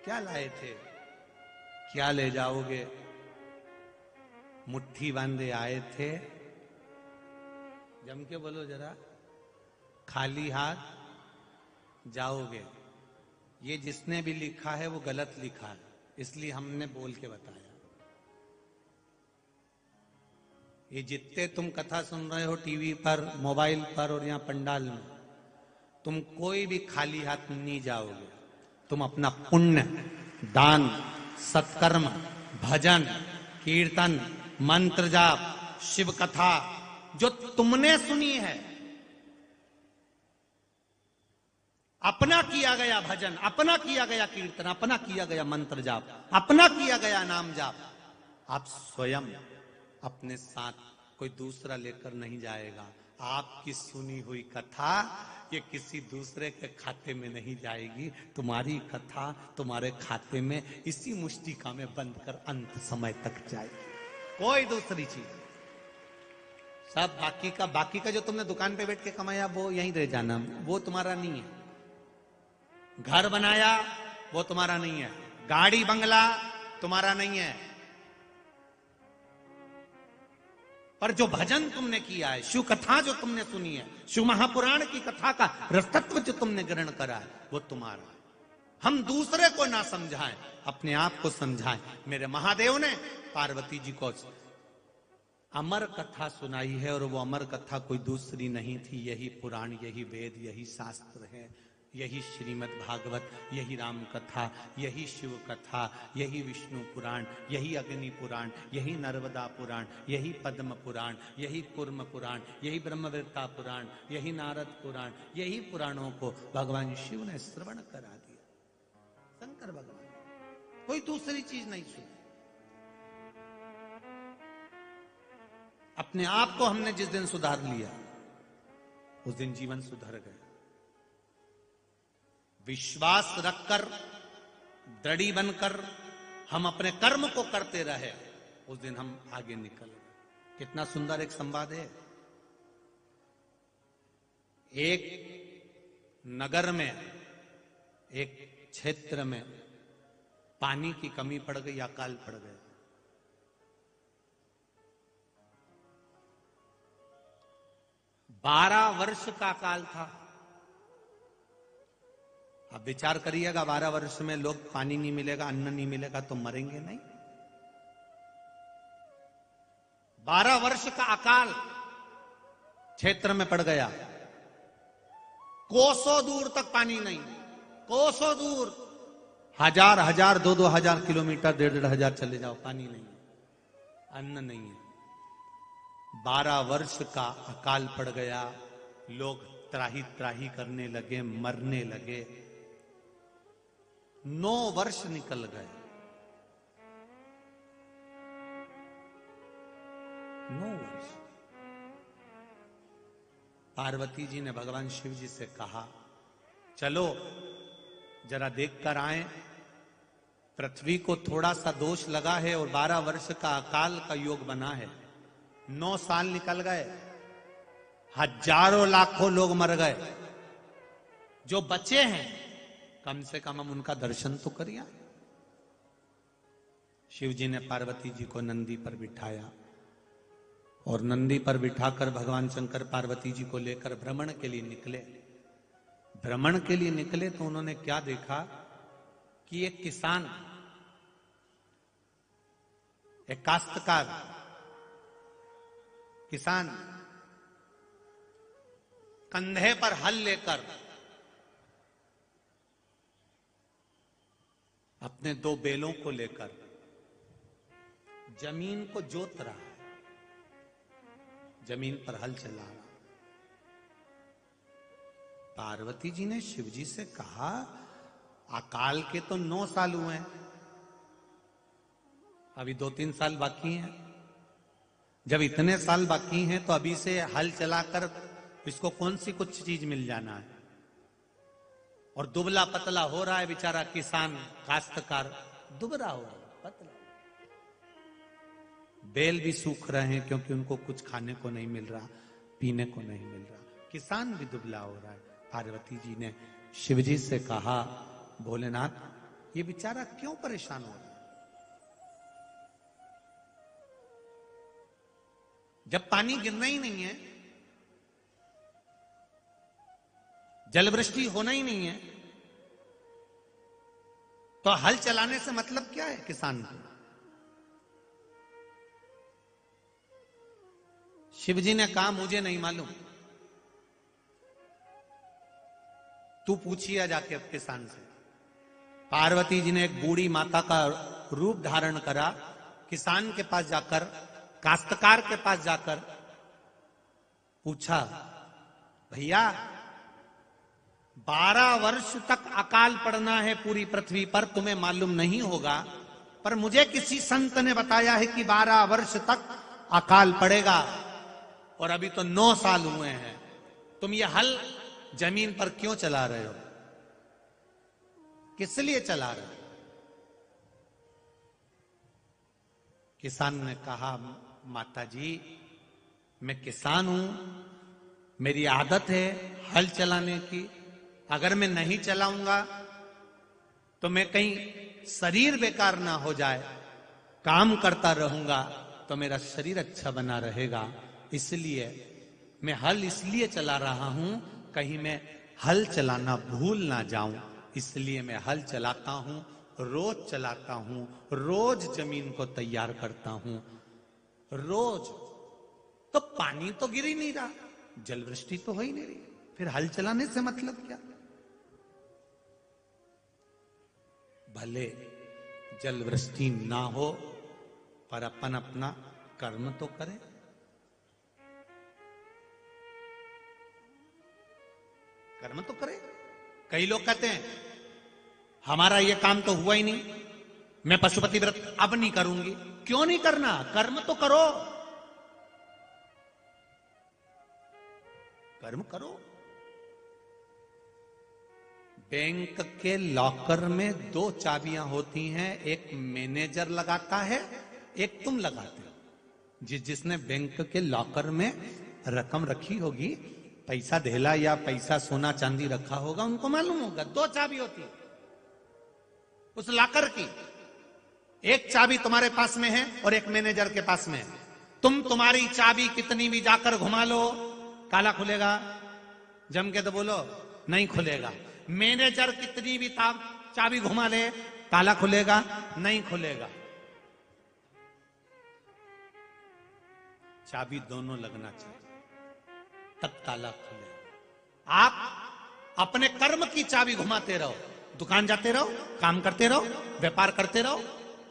क्या लाए थे, क्या ले जाओगे? मुट्ठी बांधे आए थे, जम के बोलो जरा, खाली हाथ जाओगे। ये जिसने भी लिखा है वो गलत लिखा है, इसलिए हमने बोल के बताया। ये जितने तुम कथा सुन रहे हो टीवी पर, मोबाइल पर और यहां पंडाल में, तुम कोई भी खाली हाथ नहीं जाओगे। तुम अपना पुण्य, दान, सत्कर्म, भजन, कीर्तन, मंत्र जाप, शिव कथा जो तुमने सुनी है, अपना किया गया भजन, अपना किया गया कीर्तन, अपना किया गया मंत्र जाप, अपना किया गया नाम जाप, आप स्वयं अपने साथ, कोई दूसरा लेकर नहीं जाएगा। आपकी सुनी हुई कथा ये किसी दूसरे के खाते में नहीं जाएगी। तुम्हारी कथा तुम्हारे खाते में इसी मुष्टिका में बंद कर अंत समय तक जाएगी। कोई दूसरी चीज सब बाकी का जो तुमने दुकान पे बैठ के कमाया वो यहीं रह जाना, वो तुम्हारा नहीं है। घर बनाया वो तुम्हारा नहीं है, गाड़ी बंगला तुम्हारा नहीं है, पर जो भजन तुमने किया है, शिव कथा जो तुमने सुनी है, शिव महापुराण की कथा का रसतत्व जो तुमने ग्रहण करा है, वो तुम्हारा है। हम दूसरे को ना समझाएं, अपने आप को समझाएं। मेरे महादेव ने पार्वती जी को अमर कथा सुनाई है, और वो अमर कथा कोई दूसरी नहीं थी। यही पुराण, यही वेद, यही शास्त्र है, यही श्रीमद् भागवत, यही राम कथा, यही शिव कथा, यही विष्णु पुराण, यही अग्नि पुराण, यही नर्मदा पुराण, यही पद्म पुराण, यही कूर्म पुराण, यही ब्रह्मवेत्ता पुराण, यही नारद पुराण, यही पुराणों को भगवान शिव ने श्रवण करा दिया। शंकर भगवान कोई दूसरी चीज नहीं सुनी। अपने आप को हमने जिस दिन सुधार लिया, उस दिन जीवन सुधर गया। विश्वास रखकर, दृढ़ी बनकर हम अपने कर्म को करते रहे, उस दिन हम आगे निकल गए। कितना सुंदर एक संवाद है। एक नगर में, एक क्षेत्र में पानी की कमी पड़ गई, अकाल पड़ गया। बारह वर्ष का अकाल था। अब विचार करिएगा, 12 वर्ष में लोग पानी नहीं मिलेगा, अन्न नहीं मिलेगा तो मरेंगे नहीं। 12 वर्ष का अकाल क्षेत्र में पड़ गया। कोसों दूर तक पानी नहीं, कोसों दूर, हजार 2 हजार किलोमीटर, 1.5 हजार चले जाओ, पानी नहीं, अन्न नहीं है। 12 वर्ष का अकाल पड़ गया। लोग त्राही त्राही करने लगे, मरने लगे। 9 वर्ष निकल गए। 9 वर्ष। पार्वती जी ने भगवान शिव जी से कहा, चलो जरा देख कर आए। पृथ्वी को थोड़ा सा दोष लगा है और 12 वर्ष का अकाल का योग बना है। 9 साल निकल गए, हजारों लाखों लोग मर गए। जो बचे हैं कम से कम हम उनका दर्शन तो करिए। शिव जी ने पार्वती जी को नंदी पर बिठाया और नंदी पर बिठाकर भगवान शंकर पार्वती जी को लेकर भ्रमण के लिए निकले। भ्रमण के लिए निकले तो उन्होंने क्या देखा कि एक किसान, एक काश्तकार किसान कंधे पर हल लेकर अपने 2 बैलों को लेकर जमीन को जोत रहा है, जमीन पर हल चला रहा। पार्वती जी ने शिव जी से कहा, अकाल के तो 9 साल हुए हैं, अभी 2-3 साल बाकी हैं। जब इतने साल बाकी हैं तो अभी से हल चलाकर इसको कौन सी कुछ चीज मिल जाना है। और दुबला पतला हो रहा है बेचारा किसान काश्तकार, दुबला हो रहा है, पतला। बैल भी सूख रहे हैं क्योंकि उनको कुछ खाने को नहीं मिल रहा, पीने को नहीं मिल रहा। किसान भी दुबला हो रहा है। पार्वती जी ने शिव जी से कहा, भोलेनाथ ये बेचारा क्यों परेशान हो रहा है? जब पानी गिरना ही नहीं है, जलवृष्टि होना ही नहीं है, तो हल चलाने से मतलब क्या है किसान को? शिव जी ने कहा, मुझे नहीं मालूम, तू पूछिए जाके अब किसान से। पार्वती जी ने एक बूढ़ी माता का रूप धारण करा, किसान के पास जाकर, काश्तकार के पास जाकर पूछा, भैया 12 वर्ष तक अकाल पड़ना है पूरी पृथ्वी पर, तुम्हें मालूम नहीं होगा, पर मुझे किसी संत ने बताया है कि 12 वर्ष तक अकाल पड़ेगा और अभी तो 9 साल हुए हैं। तुम ये हल जमीन पर क्यों चला रहे हो? किस लिए चला रहे हो? किसान ने कहा, माता जी मैं किसान हूं, मेरी आदत है हल चलाने की। अगर मैं नहीं चलाऊंगा तो मैं कहीं शरीर बेकार ना हो जाए, काम करता रहूंगा तो मेरा शरीर अच्छा बना रहेगा। इसलिए मैं हल इसलिए चला रहा हूं, कहीं मैं हल चलाना भूल ना जाऊं, इसलिए मैं हल चलाता हूं, रोज चलाता हूं, रोज जमीन को तैयार करता हूं, रोज। तो पानी तो गिर ही नहीं रहा, जलवृष्टि तो हो ही नहीं रही, फिर हल चलाने से मतलब क्या? भले जलवृष्टि ना हो पर अपन अपना कर्म तो करें। कर्म तो करे। कई लोग कहते हैं हमारा ये काम तो हुआ ही नहीं, मैं पशुपति व्रत अब नहीं करूंगी। क्यों नहीं करना? कर्म तो करो, कर्म करो। बैंक के लॉकर में 2 चाबियां होती हैं, एक मैनेजर लगाता है, एक तुम लगाते हो। जिसने बैंक के लॉकर में रकम रखी होगी, पैसा धेला या पैसा सोना चांदी रखा होगा, उनको मालूम होगा 2 चाबी होती है उस लॉकर की। एक चाबी तुम्हारे पास में है और एक मैनेजर के पास में है। तुम्हारी चाबी कितनी भी जाकर घुमा लो, ताला खुलेगा? जम के तो बोलो, नहीं खुलेगा। मैनेजर कितनी भी चाबी घुमा ले, ताला खुलेगा? नहीं खुलेगा। चाबी दोनों लगना चाहिए, तब ताला खुलेगा। आप अपने कर्म की चाबी घुमाते रहो, दुकान जाते रहो, काम करते रहो, व्यापार करते रहो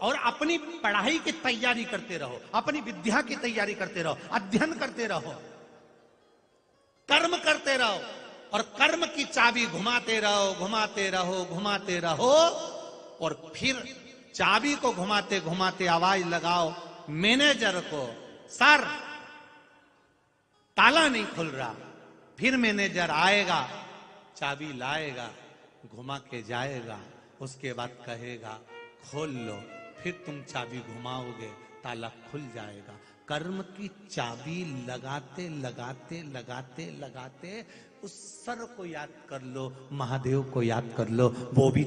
और अपनी पढ़ाई की तैयारी करते रहो, अपनी विद्या की तैयारी करते रहो, अध्ययन करते रहो, कर्म करते रहो और कर्म की चाबी घुमाते रहो, घुमाते रहो, घुमाते रहो। और फिर चाबी को घुमाते घुमाते आवाज लगाओ मैनेजर को, सर ताला नहीं खुल रहा। फिर मैनेजर आएगा, चाबी लाएगा, घुमा के जाएगा, उसके बाद कहेगा खोल लो, फिर तुम चाबी घुमाओगे, ताला खुल जाएगा। कर्म की चाबी लगाते लगाते लगाते लगाते उस सर को याद कर लो, महादेव को याद कर लो, वो भी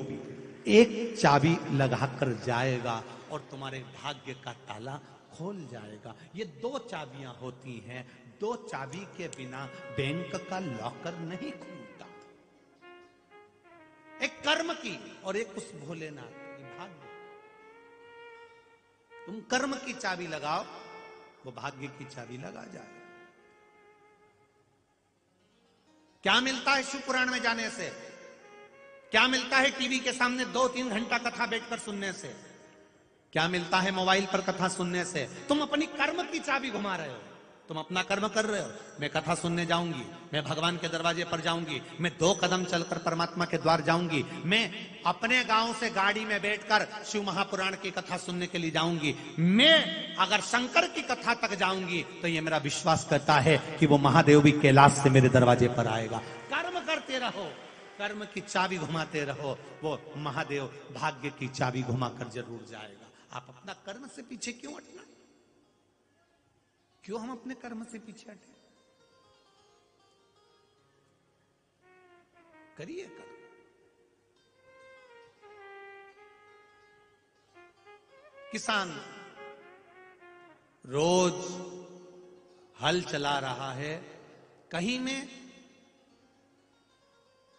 एक चाबी लगाकर जाएगा और तुम्हारे भाग्य का ताला खोल जाएगा। ये दो चाबियां होती हैं, दो चाबी के बिना बैंक का लॉकर नहीं खुलता। एक कर्म की और एक उस भोलेनाथ की भाग्य। तुम कर्म की चाबी लगाओ, वो भाग्य की चाबी लगा जाए। क्या मिलता है शिव पुराण में जाने से? क्या मिलता है टीवी के सामने 2-3 घंटा कथा बैठकर सुनने से? क्या मिलता है मोबाइल पर कथा सुनने से? तुम अपनी कर्म की चाबी घुमा रहे हो। तुम अपना कर्म कर रहे हो। मैं कथा सुनने जाऊंगी, मैं भगवान के दरवाजे पर जाऊंगी, मैं 2 कदम चलकर परमात्मा के द्वार जाऊंगी, मैं अपने गांव से गाड़ी में बैठकर शिव महापुराण की कथा सुनने के लिए जाऊंगी, मैं अगर शंकर की कथा तक जाऊंगी तो ये मेरा विश्वास करता है कि वो महादेव भी कैलाश से मेरे दरवाजे पर आएगा। कर्म करते रहो, कर्म की चाबी घुमाते रहो, वो महादेव भाग्य की चाबी घुमाकर जरूर जाएगा। आप अपना कर्म से पीछे क्यों हटना? क्यों हम अपने कर्म से पीछे हटे? करिए कर्म। किसान रोज हल चला रहा है, कहीं में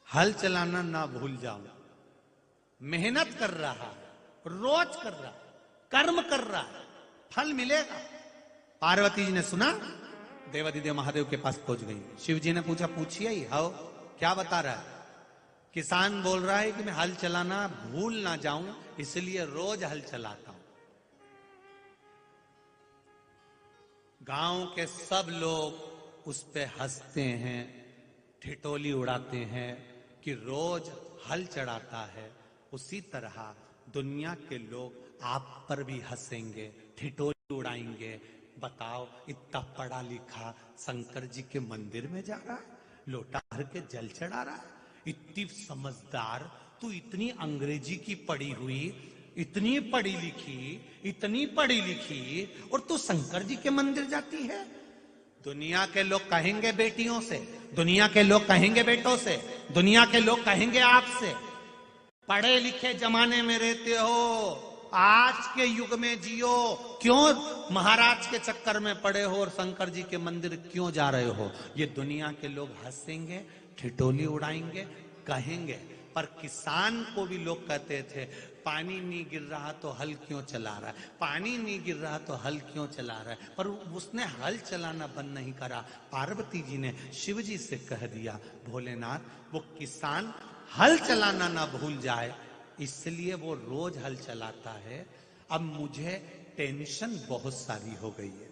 हल चलाना ना भूल जाऊं। मेहनत कर रहा है, रोज कर रहा है, कर्म कर रहा है, फल मिलेगा। पार्वती जी ने सुना, देवादिदेव महादेव के पास पहुंच गई। शिव जी ने पूछा, पूछिए ही, हाउ क्या बता रहा है? किसान बोल रहा है कि मैं हल चलाना भूल ना जाऊं, इसलिए रोज हल चलाता हूं। गांव के सब लोग उस पे हंसते हैं, ठिठोली उड़ाते हैं कि रोज हल चढ़ाता है। उसी तरह दुनिया के लोग आप पर भी हंसेंगे, ठिठोली उड़ाएंगे। बताओ, इतना पढ़ा लिखा शंकर जी के मंदिर में जा रहा है, लोटा भर के जल चढ़ा रहा है, इतनी समझदार तू, इतनी अंग्रेजी की पढ़ी हुई, इतनी पढ़ी लिखी, इतनी पढ़ी लिखी, और तू शंकर जी के मंदिर जाती है। दुनिया के लोग कहेंगे बेटियों से, दुनिया के लोग कहेंगे बेटों से, दुनिया के लोग कहेंगे आपसे, पढ़े लिखे जमाने में रहते हो, आज के युग में जियो, क्यों महाराज के चक्कर में पड़े हो और शंकर जी के मंदिर क्यों जा रहे हो? ये दुनिया के लोग हंसेंगे, ठिठोली उड़ाएंगे, कहेंगे। पर किसान को भी लोग कहते थे, पानी नहीं गिर रहा तो हल क्यों चला रहा है, पानी नहीं गिर रहा तो हल क्यों चला रहा है। पर उसने हल चलाना बंद नहीं करा। पार्वती जी ने शिव जी से कह दिया, भोलेनाथ, वो किसान हल चलाना ना भूल जाए, इसलिए वो रोज हल चलाता है। अब मुझे टेंशन बहुत सारी हो गई है।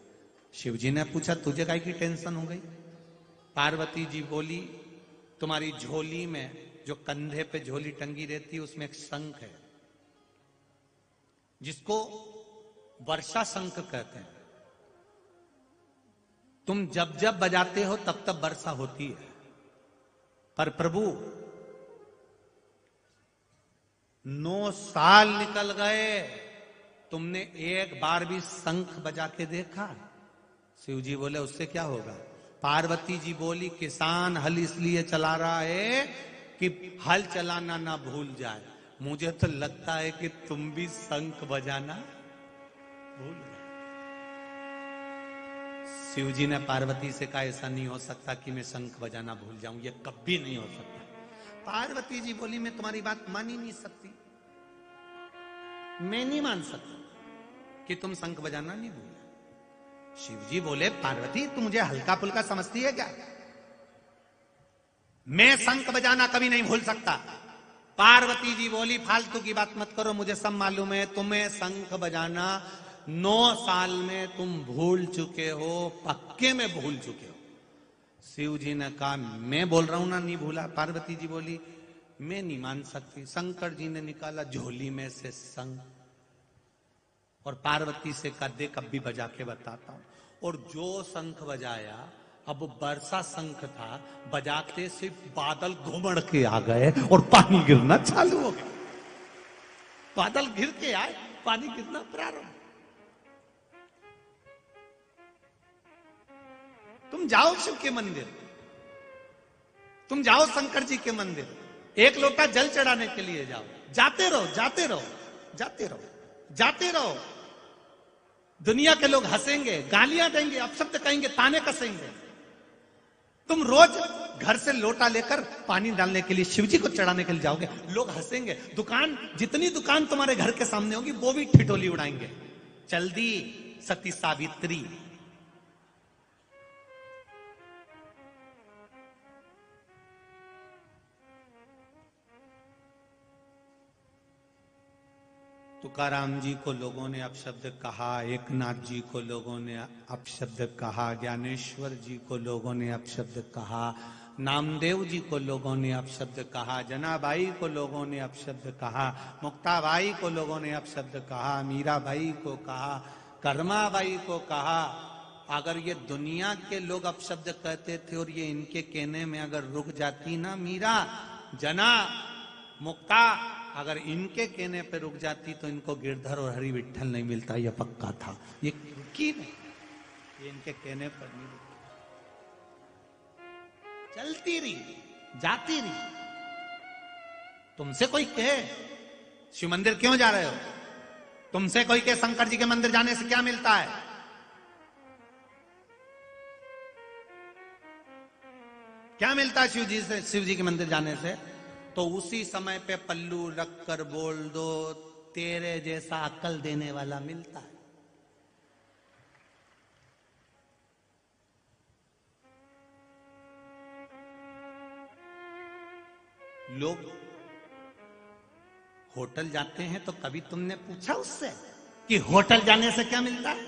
शिव जी ने पूछा, तुझे काहे की टेंशन हो गई? पार्वती जी बोली, तुम्हारी झोली में, जो कंधे पे झोली टंगी रहती है, उसमें एक शंख है, जिसको वर्षा शंख कहते हैं। तुम जब जब बजाते हो तब तब वर्षा होती है। पर प्रभु 9 साल निकल गए, तुमने एक बार भी शंख बजा के देखा? शिव जी बोले, उससे क्या होगा? पार्वती जी बोली, किसान हल इसलिए चला रहा है कि हल चलाना ना भूल जाए। मुझे तो लगता है कि तुम भी शंख बजाना भूल गए। शिव जी ने पार्वती से कहा, ऐसा नहीं हो सकता कि मैं शंख बजाना भूल जाऊं, ये कभी नहीं हो सकता। पार्वती जी बोली, मैं तुम्हारी बात मान ही नहीं सकती, मैं नहीं मान सकती कि तुम शंख बजाना नहीं भूले। शिव जी बोले, पार्वती तू मुझे हल्का फुल्का समझती है क्या? मैं शंख बजाना कभी नहीं भूल सकता। पार्वती जी बोली, फालतू की बात मत करो, मुझे सब मालूम है, तुम्हें शंख बजाना 9 साल में तुम भूल चुके हो, पक्के में भूल चुके हो। शिव जी ने कहा, मैं बोल रहा हूं ना नहीं भूला। पार्वती जी बोली, मैं नहीं मान सकती। शंकर जी ने निकाला झोली में से शंख और पार्वती से कहा, देख अब भी बजा के बताता हूं। और जो शंख बजाया, अब वर्षा शंख था, बजाते से बादल घुमड़ के आ गए और पानी गिरना चालू हो गया। बादल गिर के आए, पानी गिरना प्रारंभ। तुम जाओ शिव के मंदिर, तुम जाओ शंकर जी के मंदिर, एक लोटा जल चढ़ाने के लिए जाओ, जाते रहो जाते रहो जाते रहो जाते रहो। दुनिया के लोग हंसेंगे, गालियां देंगे, अपशब्द कहेंगे, ताने कसेंगे। तुम रोज घर से लोटा लेकर पानी डालने के लिए, शिव जी को चढ़ाने के लिए जाओगे, लोग हंसेंगे। दुकान, जितनी दुकान तुम्हारे घर के सामने होगी वो भी ठिठोली उड़ाएंगे। चल दी सती सावित्री। तुकाराम जी को लोगों ने अपशब्द कहा, एकनाथ जी को लोगों ने अपशब्द कहा, ज्ञानेश्वर जी को लोगों ने अपशब्द कहा, नामदेव जी को लोगों ने अपशब्द कहा, जनाबाई को लोगों ने अपशब्द कहा, मुक्ताबाई को लोगों ने अपशब्द कहा, मीराबाई को कहा, कर्माबाई को कहा। अगर ये दुनिया के लोग अपशब्द कहते थे और ये इनके कहने में अगर रुक जाती ना मीरा, जना, मुक्ता, अगर इनके कहने पे रुक जाती तो इनको गिरधर और हरि विठल नहीं मिलता, यह पक्का था। ये रुकी नहीं, ये इनके कहने पर नहीं रुकी, चलती रही, जाती रही। तुमसे कोई कहे शिव मंदिर क्यों जा रहे हो, तुमसे कोई कहे शंकर जी के मंदिर जाने से क्या मिलता है, क्या मिलता है शिव जी से, शिव जी के मंदिर जाने से, तो उसी समय पे पल्लू रख कर बोल दो, तेरे जैसा अक्ल देने वाला मिलता है। लोग होटल जाते हैं तो कभी तुमने पूछा उससे कि होटल जाने से क्या मिलता है?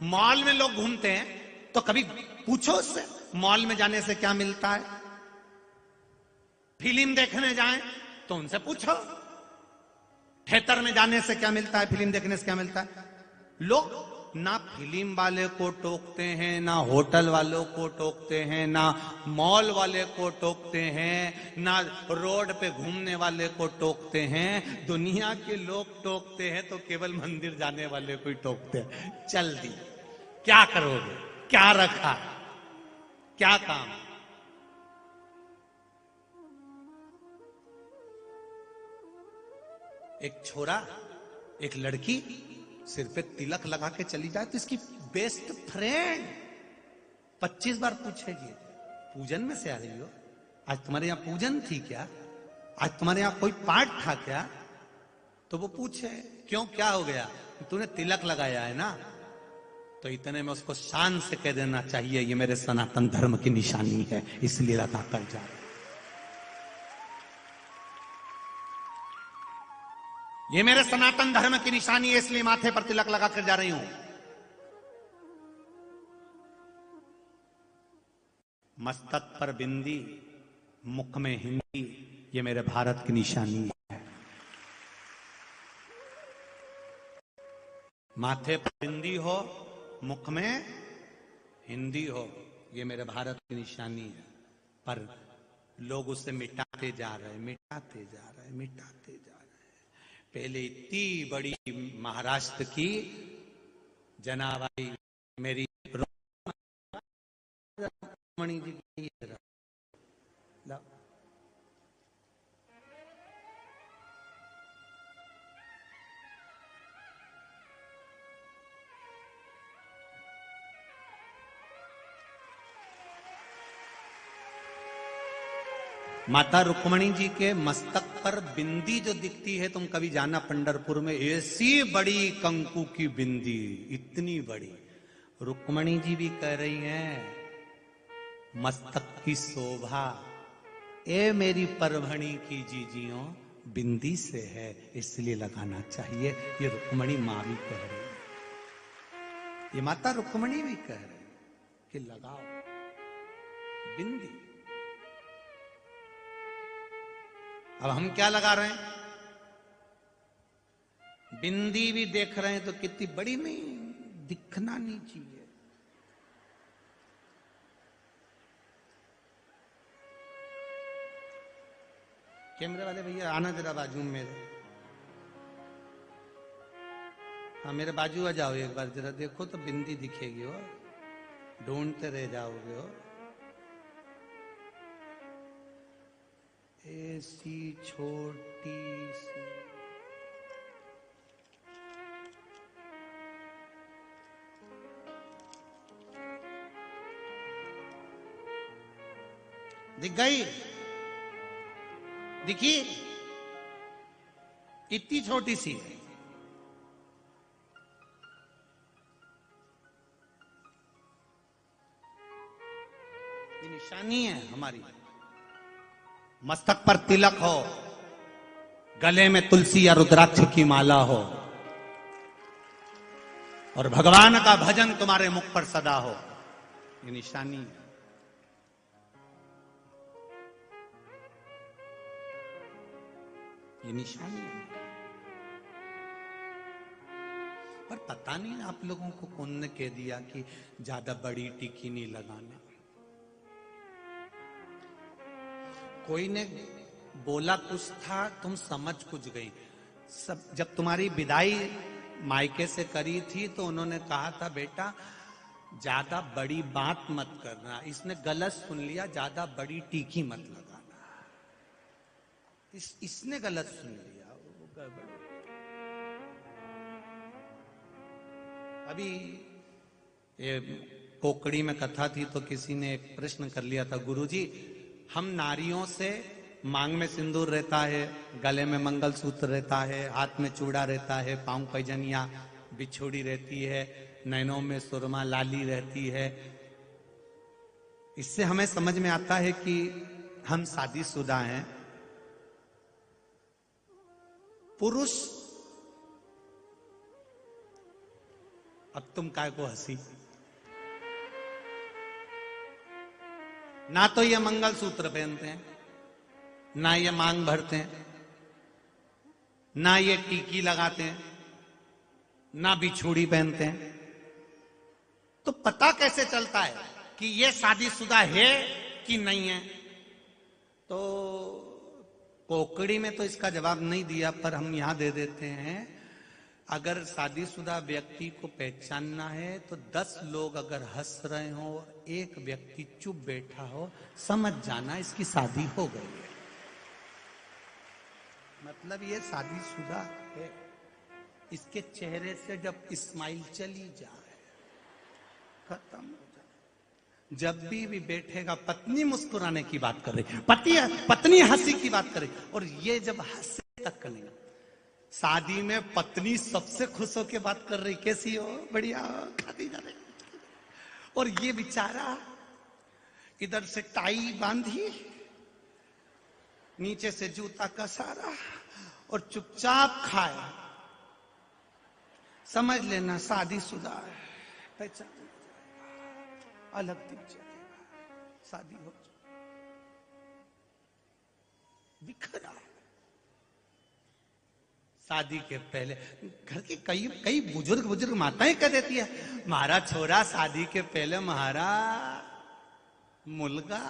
मॉल में लोग घूमते हैं तो कभी पूछो उससे मॉल में जाने से क्या मिलता है? फिल्म देखने जाएं तो उनसे पूछो थिएटर में जाने से क्या मिलता है, फिल्म देखने से क्या मिलता है। लोग ना फिल्म वाले को टोकते हैं, ना होटल वालों को टोकते हैं, ना मॉल वाले को टोकते हैं, ना रोड पे घूमने वाले को टोकते हैं। दुनिया के लोग टोकते हैं तो केवल मंदिर जाने वाले को ही टोकते हैं। चल दी, क्या करोगे, क्या रखा, क्या काम। एक छोरा, एक लड़की सिर पे तिलक लगा के चली जाए तो इसकी बेस्ट फ्रेंड 25 बार पूछेगी, पूजन में से आ रही हो, आज तुम्हारे यहां पूजन थी क्या, आज तुम्हारे यहां कोई पाठ था क्या? तो वो पूछे क्यों, क्या हो गया, तूने तिलक लगाया है ना। तो इतने में उसको शान से कह देना चाहिए ये मेरे सनातन धर्म की निशानी है, इसलिए लगा कर जा रहा। ये मेरे सनातन धर्म की निशानी है, इसलिए माथे पर तिलक लगा कर जा रही हूं। मस्तक पर बिंदी, मुख में हिंदी, ये मेरे भारत की निशानी है। माथे पर बिंदी हो, मुख में हिंदी हो, ये मेरे भारत की निशानी है। पर लोग उसे मिटाते जा रहे, मिटाते जा रहे, मिटाते जा रहे। पहले इतनी बड़ी महाराष्ट्र की जनाबाई मेरी रुक्मणी जी की माता रुक्मणी जी के मस्तक पर बिंदी जो दिखती है, तुम कभी जाना पंढरपुर में, ऐसी बड़ी कंकु की बिंदी, इतनी बड़ी। रुक्मणी जी भी कह रही हैं मस्तक की शोभा ए मेरी परभणी की जीजियों बिंदी से है, इसलिए लगाना चाहिए। ये रुक्मणी मां भी कह रही है, ये माता रुक्मणी भी कह रही है कि लगाओ बिंदी। अब हम क्या लगा रहे हैं, बिंदी भी देख रहे हैं तो कितनी बड़ी नहीं, दिखना नहीं चाहिए। कैमरे वाले भैया आना जरा बाजू में मेरे। हाँ मेरे बाजू आ जाओ एक बार जरा, देखो तो बिंदी दिखेगी हो, ढूंढते रह जाओगे हो। ऐसी छोटी सी दिख गई, दिखी, इतनी छोटी सी है। ये निशानी है हमारी। मस्तक पर तिलक हो, गले में तुलसी या रुद्राक्ष की माला हो, और भगवान का भजन तुम्हारे मुख पर सदा हो, ये निशानी है। ये निशानी है। पर पता नहीं आप लोगों को कौन ने कह दिया कि ज्यादा बड़ी टिकी नहीं लगाना। कोई ने बोला कुछ था, तुम समझ कुछ गई। सब जब तुम्हारी विदाई मायके से करी थी तो उन्होंने कहा था बेटा ज्यादा बड़ी बात मत करना। इसने गलत सुन लिया, ज्यादा बड़ी टीकी मत लगाना। इसने गलत सुन लिया, वो गड़बड़। अभी ये कोकड़ी में कथा थी तो किसी ने एक प्रश्न कर लिया था, गुरुजी हम नारियों से मांग में सिंदूर रहता है, गले में मंगलसूत्र रहता है, हाथ में चूड़ा रहता है, पांव पैजनिया बिछोड़ी रहती है, नैनों में सुरमा लाली रहती है। इससे हमें समझ में आता है कि हम शादीशुदा हैं। पुरुष, अब तुम काय को हंसी, ना तो ये मंगलसूत्र पहनते हैं, ना ये मांग भरते हैं, ना ये टीकी लगाते हैं, ना बिछोड़ी पहनते हैं। तो पता कैसे चलता है कि ये शादीशुदा है कि नहीं है? तो कोकड़ी में तो इसका जवाब नहीं दिया, पर हम यहां दे देते हैं। अगर शादीशुदा व्यक्ति को पहचानना है तो 10 लोग अगर हंस रहे हो, एक व्यक्ति चुप बैठा हो, समझ जाना इसकी शादी हो गई है, मतलब ये शादीशुदा है। इसके चेहरे से जब स्माइल चली जाए खत्म हो जाए। जब भी बैठेगा पत्नी मुस्कुराने की बात कर रही, पत्नी हंसी की बात कर रही, और ये जब हंसे तक नहीं। शादी में पत्नी सबसे खुश होकर बात कर रही, कैसी हो, बढ़िया, खाती जा रही, और ये बेचारा इधर से टाई बांधी, नीचे से जूता का सारा, और चुपचाप खाए। समझ लेना शादीशुदा है, पहचान अलग दिख जाएगा, शादी हो बिखरा। शादी के पहले घर की कई बुजुर्ग माताएं कह देती है, महारा छोरा शादी के पहले महारा मुलगा,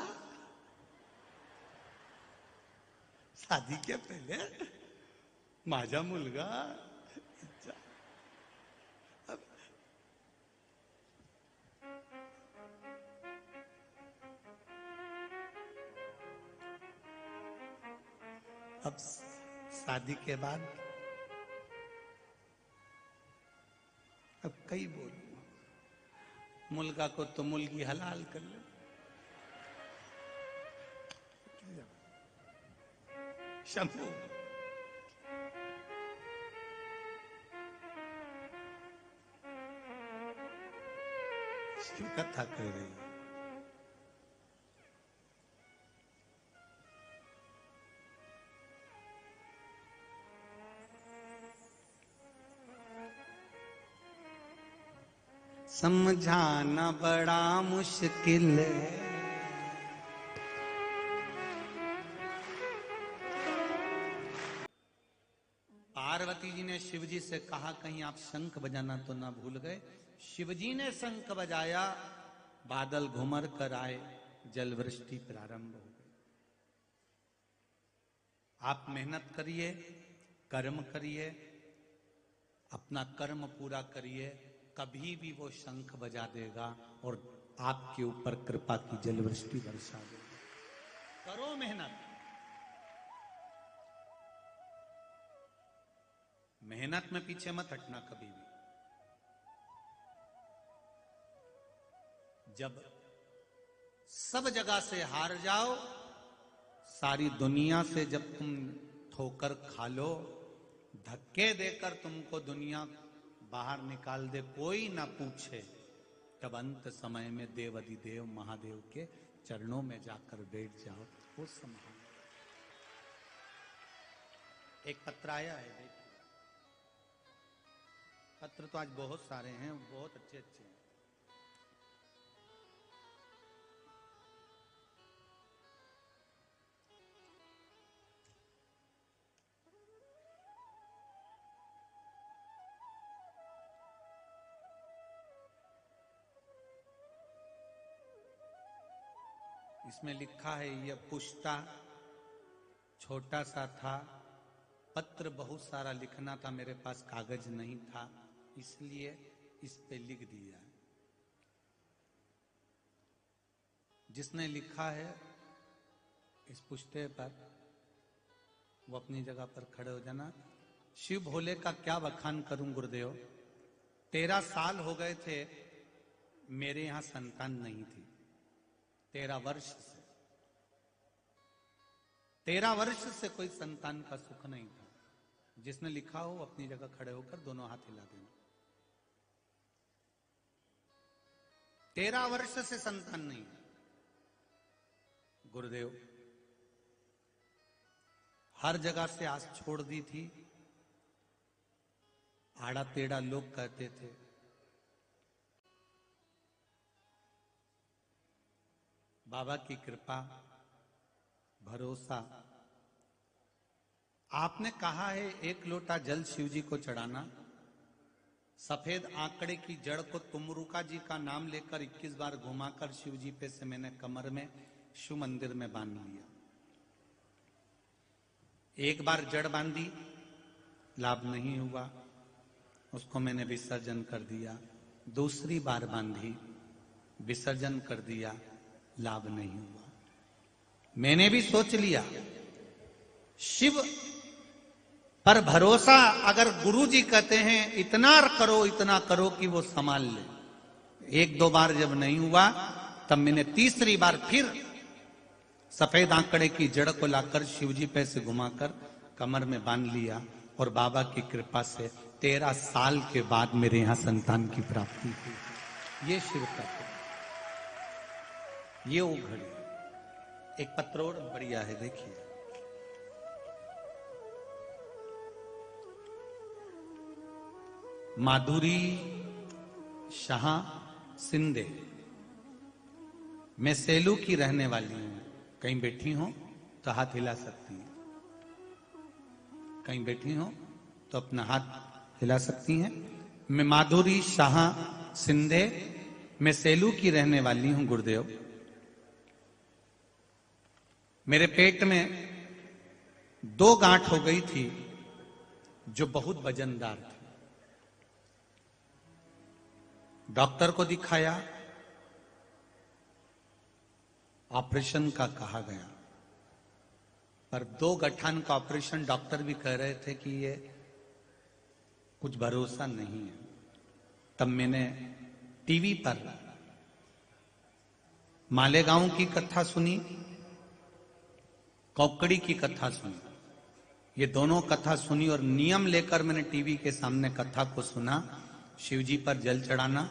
शादी के पहले माझा मुलगा। अब शादी के बाद अब कई बोलूं, मुलगा को तो मुलगी हलाल कर ले, शंभू कथा कर रही है। समझाना बड़ा मुश्किल है, पार्वती जी ने शिव जी से कहा कहीं आप शंख बजाना तो ना भूल गए। शिव जी ने शंख बजाया, बादल घुमर कर आए, जल वृष्टि प्रारंभ हो गई। आप मेहनत करिए, कर्म करिए, अपना कर्म पूरा करिए, कभी भी वो शंख बजा देगा और आपके ऊपर कृपा की जलवृष्टि बरसा देगा। करो मेहनत, मेहनत में पीछे मत हटना कभी भी। जब सब जगह से हार जाओ, सारी दुनिया से जब तुम ठोकर खा लो, धक्के देकर तुमको दुनिया बाहर निकाल दे, कोई ना पूछे, तब अंत समय में देव अधिदेव महादेव के चरणों में जाकर बैठ जाओ, वो संभाल। एक पत्र आया है, देखिए। पत्र तो आज बहुत सारे हैं, बहुत अच्छे अच्छे हैं। इसमें लिखा है, यह पुष्टा छोटा सा था, पत्र बहुत सारा लिखना था, मेरे पास कागज नहीं था, इसलिए इस पे लिख दिया। जिसने लिखा है इस पुष्टे पर, वो अपनी जगह पर खड़े हो जाना। शिव भोले का क्या बखान करूं गुरुदेव, 13 साल हो गए थे मेरे यहां संतान नहीं थी। 13 वर्ष से कोई संतान का सुख नहीं था। जिसने लिखा हो अपनी जगह खड़े होकर दोनों हाथ हिला देना। 13 वर्ष से संतान नहीं। गुरुदेव हर जगह से आस छोड़ दी थी। आड़ा टेढ़ा लोग कहते थे, बाबा की कृपा, भरोसा। आपने कहा है 1 लोटा जल शिव जी को चढ़ाना, सफेद आंकड़े की जड़ को तुमरुका जी का नाम लेकर 21 बार घुमाकर शिव जी पे से मैंने कमर में शिव मंदिर में बांध लिया। 1 बार जड़ बांधी, लाभ नहीं हुआ, उसको मैंने विसर्जन कर दिया। दूसरी बार बांधी, विसर्जन कर दिया, लाभ नहीं हुआ। मैंने भी सोच लिया शिव पर भरोसा, अगर गुरु जी कहते हैं इतना करो कि वो संभाल ले। 1-2 बार जब नहीं हुआ, तब मैंने तीसरी बार फिर सफेद आंकड़े की जड़ को लाकर शिवजी पे से घुमाकर कमर में बांध लिया, और बाबा की कृपा से 13 साल के बाद मेरे यहां संतान की प्राप्ति हुई। ये शिव तत्व, ये वो घड़ी। एक पत्र और बढ़िया है, देखिए। माधुरी शाह सिंधे, मैं सेलू की रहने वाली हूं। कहीं बैठी हो तो हाथ हिला सकती हैं, कहीं बैठी हो तो अपना हाथ हिला सकती हैं। मैं माधुरी शाह सिंधे, मैं सेलू की रहने वाली हूं गुरुदेव। मेरे पेट में 2 गांठ हो गई थी जो बहुत वजनदार थी। डॉक्टर को दिखाया, ऑपरेशन का कहा गया, पर 2 गठान का ऑपरेशन डॉक्टर भी कह रहे थे कि ये कुछ भरोसा नहीं है। तब मैंने टीवी पर मालेगांव की कथा सुनी, कौकड़ी की कथा सुनी। ये दोनों कथा सुनी और नियम लेकर मैंने टीवी के सामने कथा को सुना। शिवजी पर जल चढ़ाना,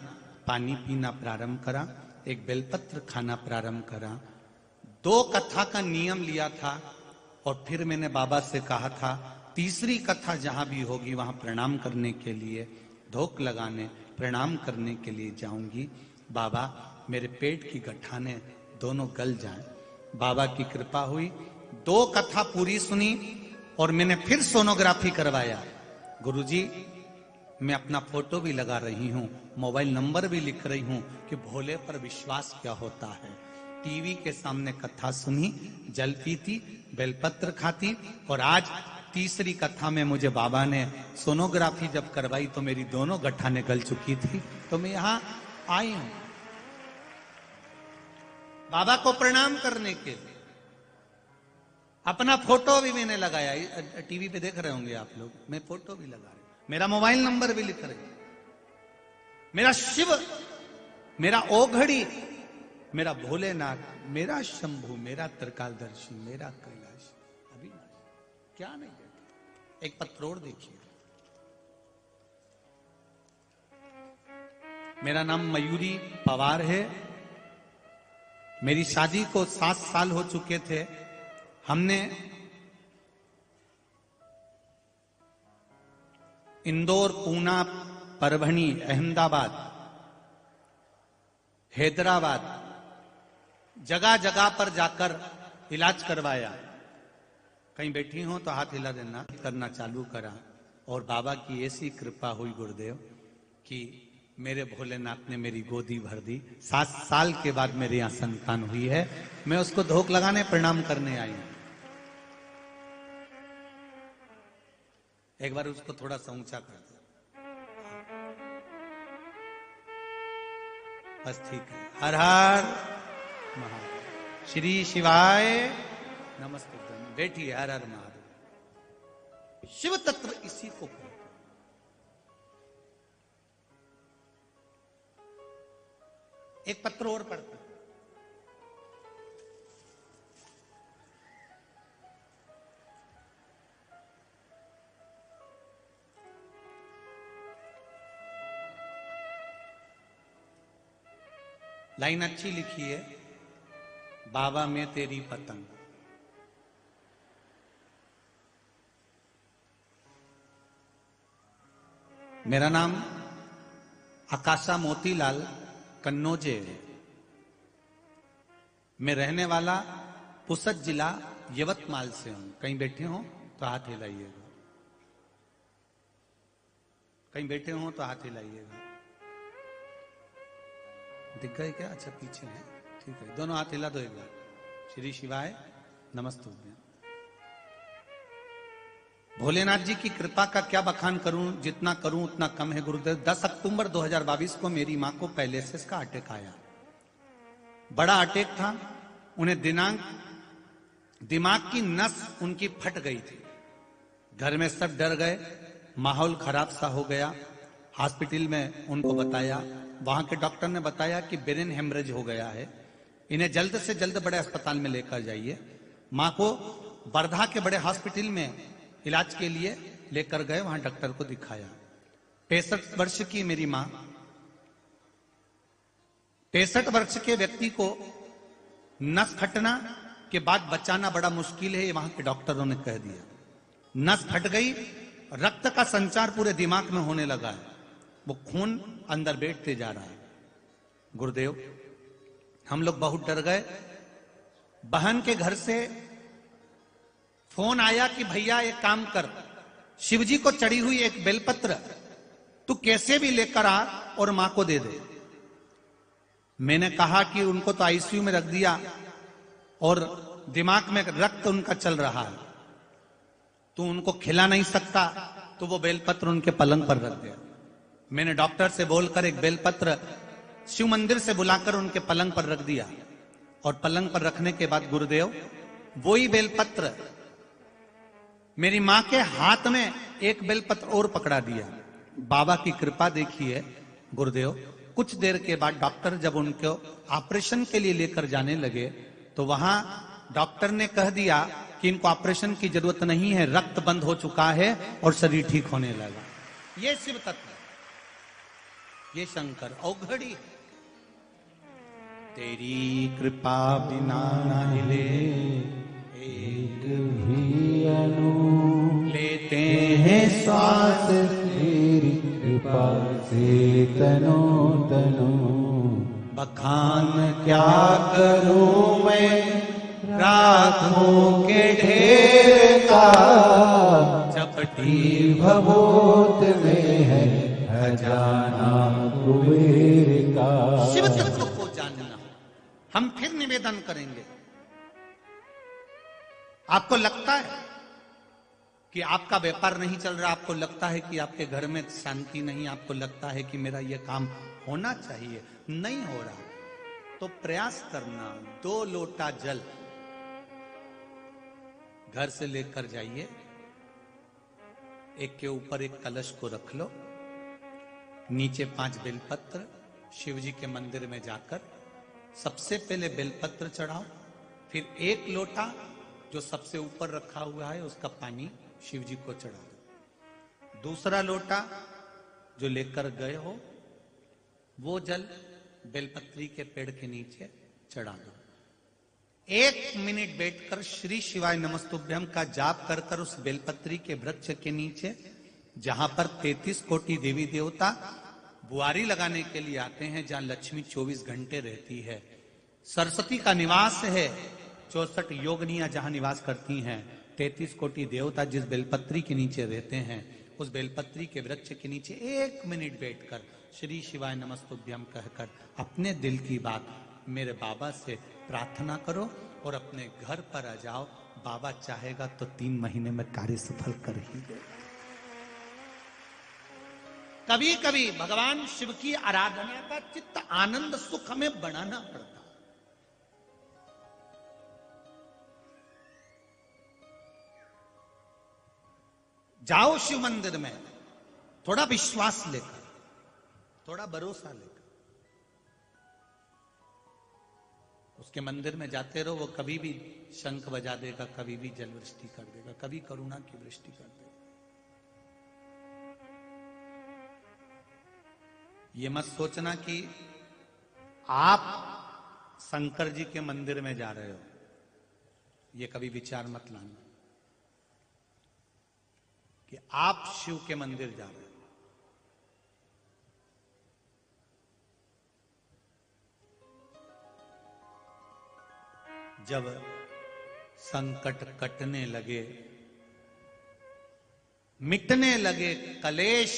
पानी पीना प्रारंभ करा, एक बेलपत्र खाना प्रारंभ करा। 2 कथा का नियम लिया था और फिर मैंने बाबा से कहा था तीसरी कथा जहां भी होगी वहां प्रणाम करने के लिए, धोक लगाने, प्रणाम करने के लिए जाऊंगी। बाबा मेरे पेट की गठाने दोनों गल जाएं। बाबा की कृपा हुई, 2 कथा पूरी सुनी और मैंने फिर सोनोग्राफी करवाया। गुरुजी मैं अपना फोटो भी लगा रही हूं, मोबाइल नंबर भी लिख रही हूं कि भोले पर विश्वास क्या होता है। टीवी के सामने कथा सुनी, जल पीती, बेलपत्र खाती, और आज तीसरी कथा में मुझे बाबा ने सोनोग्राफी जब करवाई तो मेरी दोनों गठाने गल चुकी थी, तो मैं यहां आई हूं बाबा को प्रणाम करने के लिए। अपना फोटो भी मैंने लगाया, टीवी पे देख रहे होंगे आप लोग, मैं फोटो भी लगा रहा, मेरा मोबाइल नंबर भी लिख रहे, मेरा शिव, मेरा ओघड़ी, मेरा भोलेनाथ, मेरा शंभू, मेरा त्रिकालदर्शी, मेरा कैलाश, अभी क्या नहीं है। एक पत्र और देखिए, मेरा नाम मयूरी पवार है। मेरी शादी को 7 साल हो चुके थे। हमने इंदौर, पूना, परभणी, अहमदाबाद, हैदराबाद, जगह जगह पर जाकर इलाज करवाया। कहीं बैठी हो तो हाथ हिला देना, करना चालू करा, और बाबा की ऐसी कृपा हुई गुरुदेव कि मेरे भोलेनाथ ने मेरी गोदी भर दी। 7 साल के बाद मेरे यहां संतान हुई है। मैं उसको धोख लगाने, प्रणाम करने आई हूं। एक बार उसको थोड़ा सा ऊंचा कर दो, बस ठीक है। हर हर महादेव, श्री शिवाय नमस्ते। बैठिए, हर हर महादेव। शिव तत्व इसी को कहते हैं। एक पत्र और पढ़ते हैं। लाइन अच्छी लिखी है, बाबा में तेरी पतंग। मेरा नाम आकाशा मोतीलाल कन्नौजे है। मैं रहने वाला पुसद जिला यवतमाल से हूं। कहीं बैठे हो तो हाथ हिलाइएगा, कहीं बैठे हो तो हाथ हिलाइएगा। दिख गए क्या? अच्छा, पीछे है, ठीक है। दोनों हाथ हिला दो एक बार। श्री शिवाय नमस्तुभ्यं। भोलेनाथ जी की कृपा का क्या बखान करूं, जितना करूं उतना कम है गुरुदेव। 10 अक्टूबर 2022 को मेरी मां को पैलिसिस का अटैक आया। बड़ा अटैक था। उन्हें दिमाग की नस उनकी फट गई थी। घर में सब डर गए, माहौल खराब सा हो गया। हॉस्पिटल में उनको बताया, वहां के डॉक्टर ने बताया कि ब्रेन हेमरेज हो गया है, इन्हें जल्द से जल्द बड़े अस्पताल में लेकर जाइए। मां को वर्धा के बड़े हॉस्पिटल में इलाज के लिए लेकर गए, वहां डॉक्टर को दिखाया। 65 वर्ष की मेरी मां, 65 वर्ष के व्यक्ति को नस फटना के बाद बचाना बड़ा मुश्किल है, ये वहां के डॉक्टरों ने कह दिया। नस फट गई, रक्त का संचार पूरे दिमाग में होने लगा है, वो खून अंदर बैठते जा रहा है। गुरुदेव, हम लोग बहुत डर गए। बहन के घर से फोन आया कि भैया एक काम कर, शिवजी को चढ़ी हुई एक बेलपत्र तू कैसे भी लेकर आ और मां को दे दे। मैंने कहा कि उनको तो आईसीयू में रख दिया और दिमाग में रक्त उनका चल रहा है, तू उनको खिला नहीं सकता, तो वो बेलपत्र उनके पलंग पर रख दिया। मैंने डॉक्टर से बोलकर एक बेलपत्र शिव मंदिर से बुलाकर उनके पलंग पर रख दिया, और पलंग पर रखने के बाद गुरुदेव वही बेलपत्र मेरी मां के हाथ में एक बेलपत्र और पकड़ा दिया। बाबा की कृपा देखिए गुरुदेव। कुछ देर के बाद डॉक्टर जब उनको ऑपरेशन के लिए लेकर जाने लगे तो वहां डॉक्टर ने कह दिया कि इनको ऑपरेशन की जरूरत नहीं है, रक्त बंद हो चुका है और शरीर ठीक होने लगा। ये शिव तत्व, ये शंकर औघड़ी। तेरी कृपा बिना न हिले एक भी अनु, लेते हैं श्वास तेरी कृपा से तनो तनो। बखान क्या करूं मैं राखों के ढेर का, चपटी भभूत में है खजाना कुबेर का। शिव तत्व को जानना, हम फिर निवेदन करेंगे। आपको लगता है कि आपका व्यापार नहीं चल रहा, आपको लगता है कि आपके घर में शांति नहीं, आपको लगता है कि मेरा यह काम होना चाहिए, नहीं हो रहा, तो प्रयास करना। 2 लोटा जल घर से लेकर जाइए, एक के ऊपर एक कलश को रख लो, नीचे 5 बेलपत्र, शिव जी के मंदिर में जाकर सबसे पहले बेलपत्र चढ़ाओ, फिर 1 लोटा जो सबसे ऊपर रखा हुआ है उसका पानी शिव जी को चढ़ा दो। दूसरा लोटा जो लेकर गए हो वो जल बेलपत्री के पेड़ के नीचे चढ़ा दो। 1 मिनट बैठकर श्री शिवाय नमस्तुभ्यम का जाप कर कर उस बेलपत्री के वृक्ष के नीचे, जहां पर 33 कोटि देवी देवता बुआरी लगाने के लिए आते हैं, जहां लक्ष्मी 24 घंटे रहती है, सरस्वती का निवास है, 64 योगनियां जहां निवास करती हैं, 33 कोटि देवता जिस बेलपत्री के नीचे रहते हैं, उस बेलपत्री के वृक्ष के नीचे 1 मिनट बैठकर श्री शिवाय नमस्तुभ्यम कहकर अपने दिल की बात मेरे बाबा से प्रार्थना करो और अपने घर पर आ जाओ। बाबा चाहेगा तो 3 महीने में कार्य सफल कर ही देगा। कभी कभी भगवान शिव की आराधना का चित्त आनंद सुख हमें बनाना पड़ता। जाओ शिव मंदिर में थोड़ा विश्वास लेकर, थोड़ा भरोसा लेकर। उसके मंदिर में जाते रहो, वो कभी भी शंख बजा देगा, कभी भी जल वृष्टि कर देगा, कभी करुणा की वृष्टि कर देगा। ये मत सोचना कि आप शंकर जी के मंदिर में जा रहे हो, ये कभी विचार मत लाना कि आप शिव के मंदिर जा रहे हो। जब संकट कटने लगे, मिटने लगे कलेश,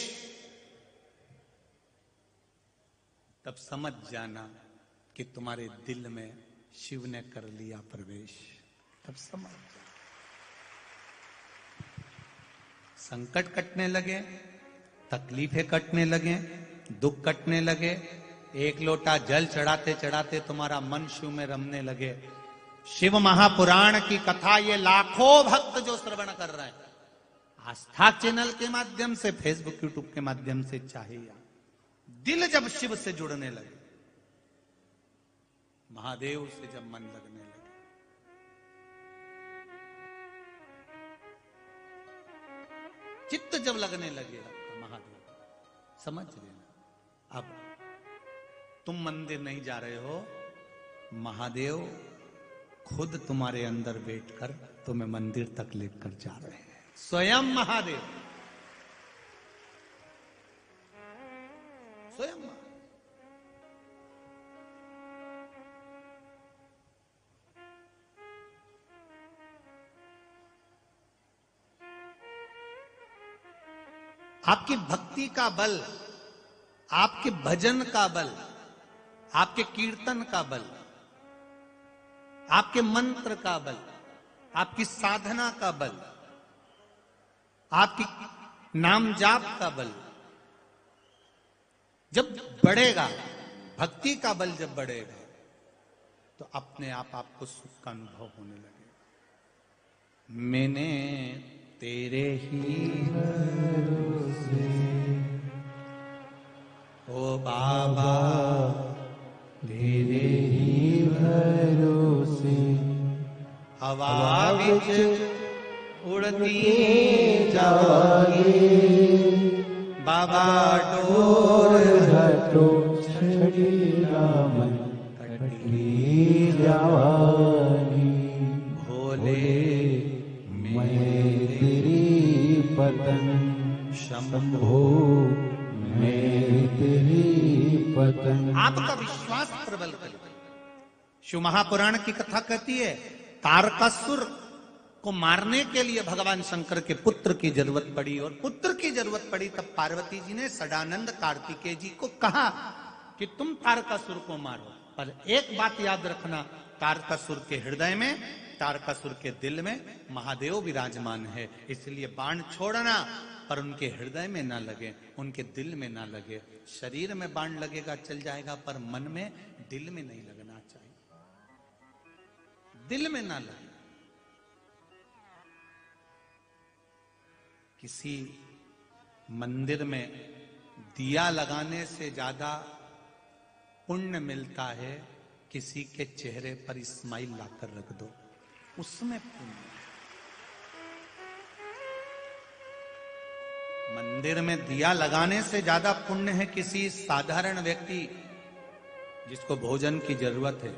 तब समझ जाना कि तुम्हारे दिल में शिव ने कर लिया प्रवेश। तब समझ जाना। संकट कटने लगे, तकलीफें कटने लगे, दुख कटने लगे, 1 लोटा जल चढ़ाते चढ़ाते तुम्हारा मन शिव में रमने लगे। शिव महापुराण की कथा ये लाखों भक्त जो श्रवण कर रहे हैं, आस्था चैनल के माध्यम से, फेसबुक यूट्यूब के माध्यम से, चाहे या दिल जब शिव से जुड़ने लगे, महादेव से जब मन लगने लगे, चित्त जब लगने लगे आपका महादेव, समझ लेना अब तुम मंदिर नहीं जा रहे हो, महादेव खुद तुम्हारे अंदर बैठकर तुम्हें मंदिर तक लेकर जा रहे हैं। स्वयं महादेव, स्वयं महादेव। आपकी भक्ति का बल, आपके भजन का बल, आपके कीर्तन का बल, आपके मंत्र का बल, आपकी साधना का बल, आपकी नाम जाप का बल जब बढ़ेगा, भक्ति का बल जब बढ़ेगा, तो अपने आप आपको सुख का अनुभव होने लगेगा। मैंने तेरे ही भरोसे ओ बाबा, तेरे ही भरोसे हवा विच उड़ती जागे, बाबा डोर हटो छड़ीला मन कटली जावानी, भोले मैं तेरी पतन शंभो मैं तेरी पतन। आपका विश्वास प्रबल करें। शिव महापुराण की कथा कहती है, तारकासुर को मारने के लिए भगवान शंकर के पुत्र की जरूरत पड़ी, और पुत्र की जरूरत पड़ी तब पार्वती जी ने सदानंद कार्तिकेय जी को कहा कि तुम तारकासुर को मारो। पर एक बात याद रखना, तारकासुर के हृदय में, तारकासुर के दिल में महादेव विराजमान है, इसलिए बाण छोड़ना पर उनके हृदय में ना लगे, उनके दिल में ना लगे। शरीर में बाण लगेगा चल जाएगा, पर मन में, दिल में नहीं लगना चाहिए, दिल में ना लगे। किसी मंदिर में दिया लगाने से ज्यादा पुण्य मिलता है किसी के चेहरे पर स्माइल लाकर रख दो, उसमें पुण्य। मंदिर में दिया लगाने से ज्यादा पुण्य है किसी साधारण व्यक्ति जिसको भोजन की जरूरत है,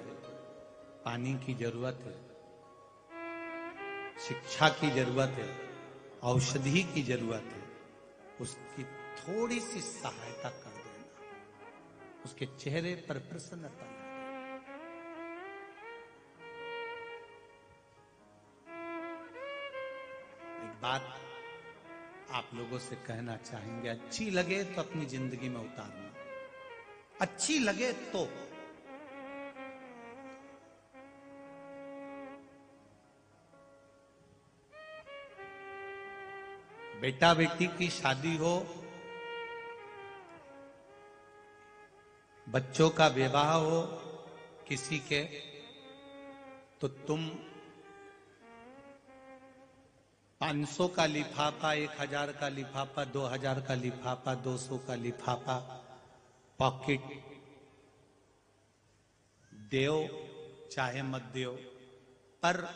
पानी की जरूरत है, शिक्षा की जरूरत है, औषधि की जरूरत है, उसकी थोड़ी सी सहायता कर देना, उसके चेहरे पर प्रसन्नता। एक बात आप लोगों से कहना चाहेंगे, अच्छी लगे तो अपनी जिंदगी में उतारना, अच्छी लगे तो। बेटा बेटी की शादी हो, बच्चों का विवाह हो किसी के, तो तुम 500 का लिफाफा, 1000 का लिफाफा, 2000 का लिफाफा, 200 का लिफाफा, पॉकेट देओ चाहे मत देओ। पर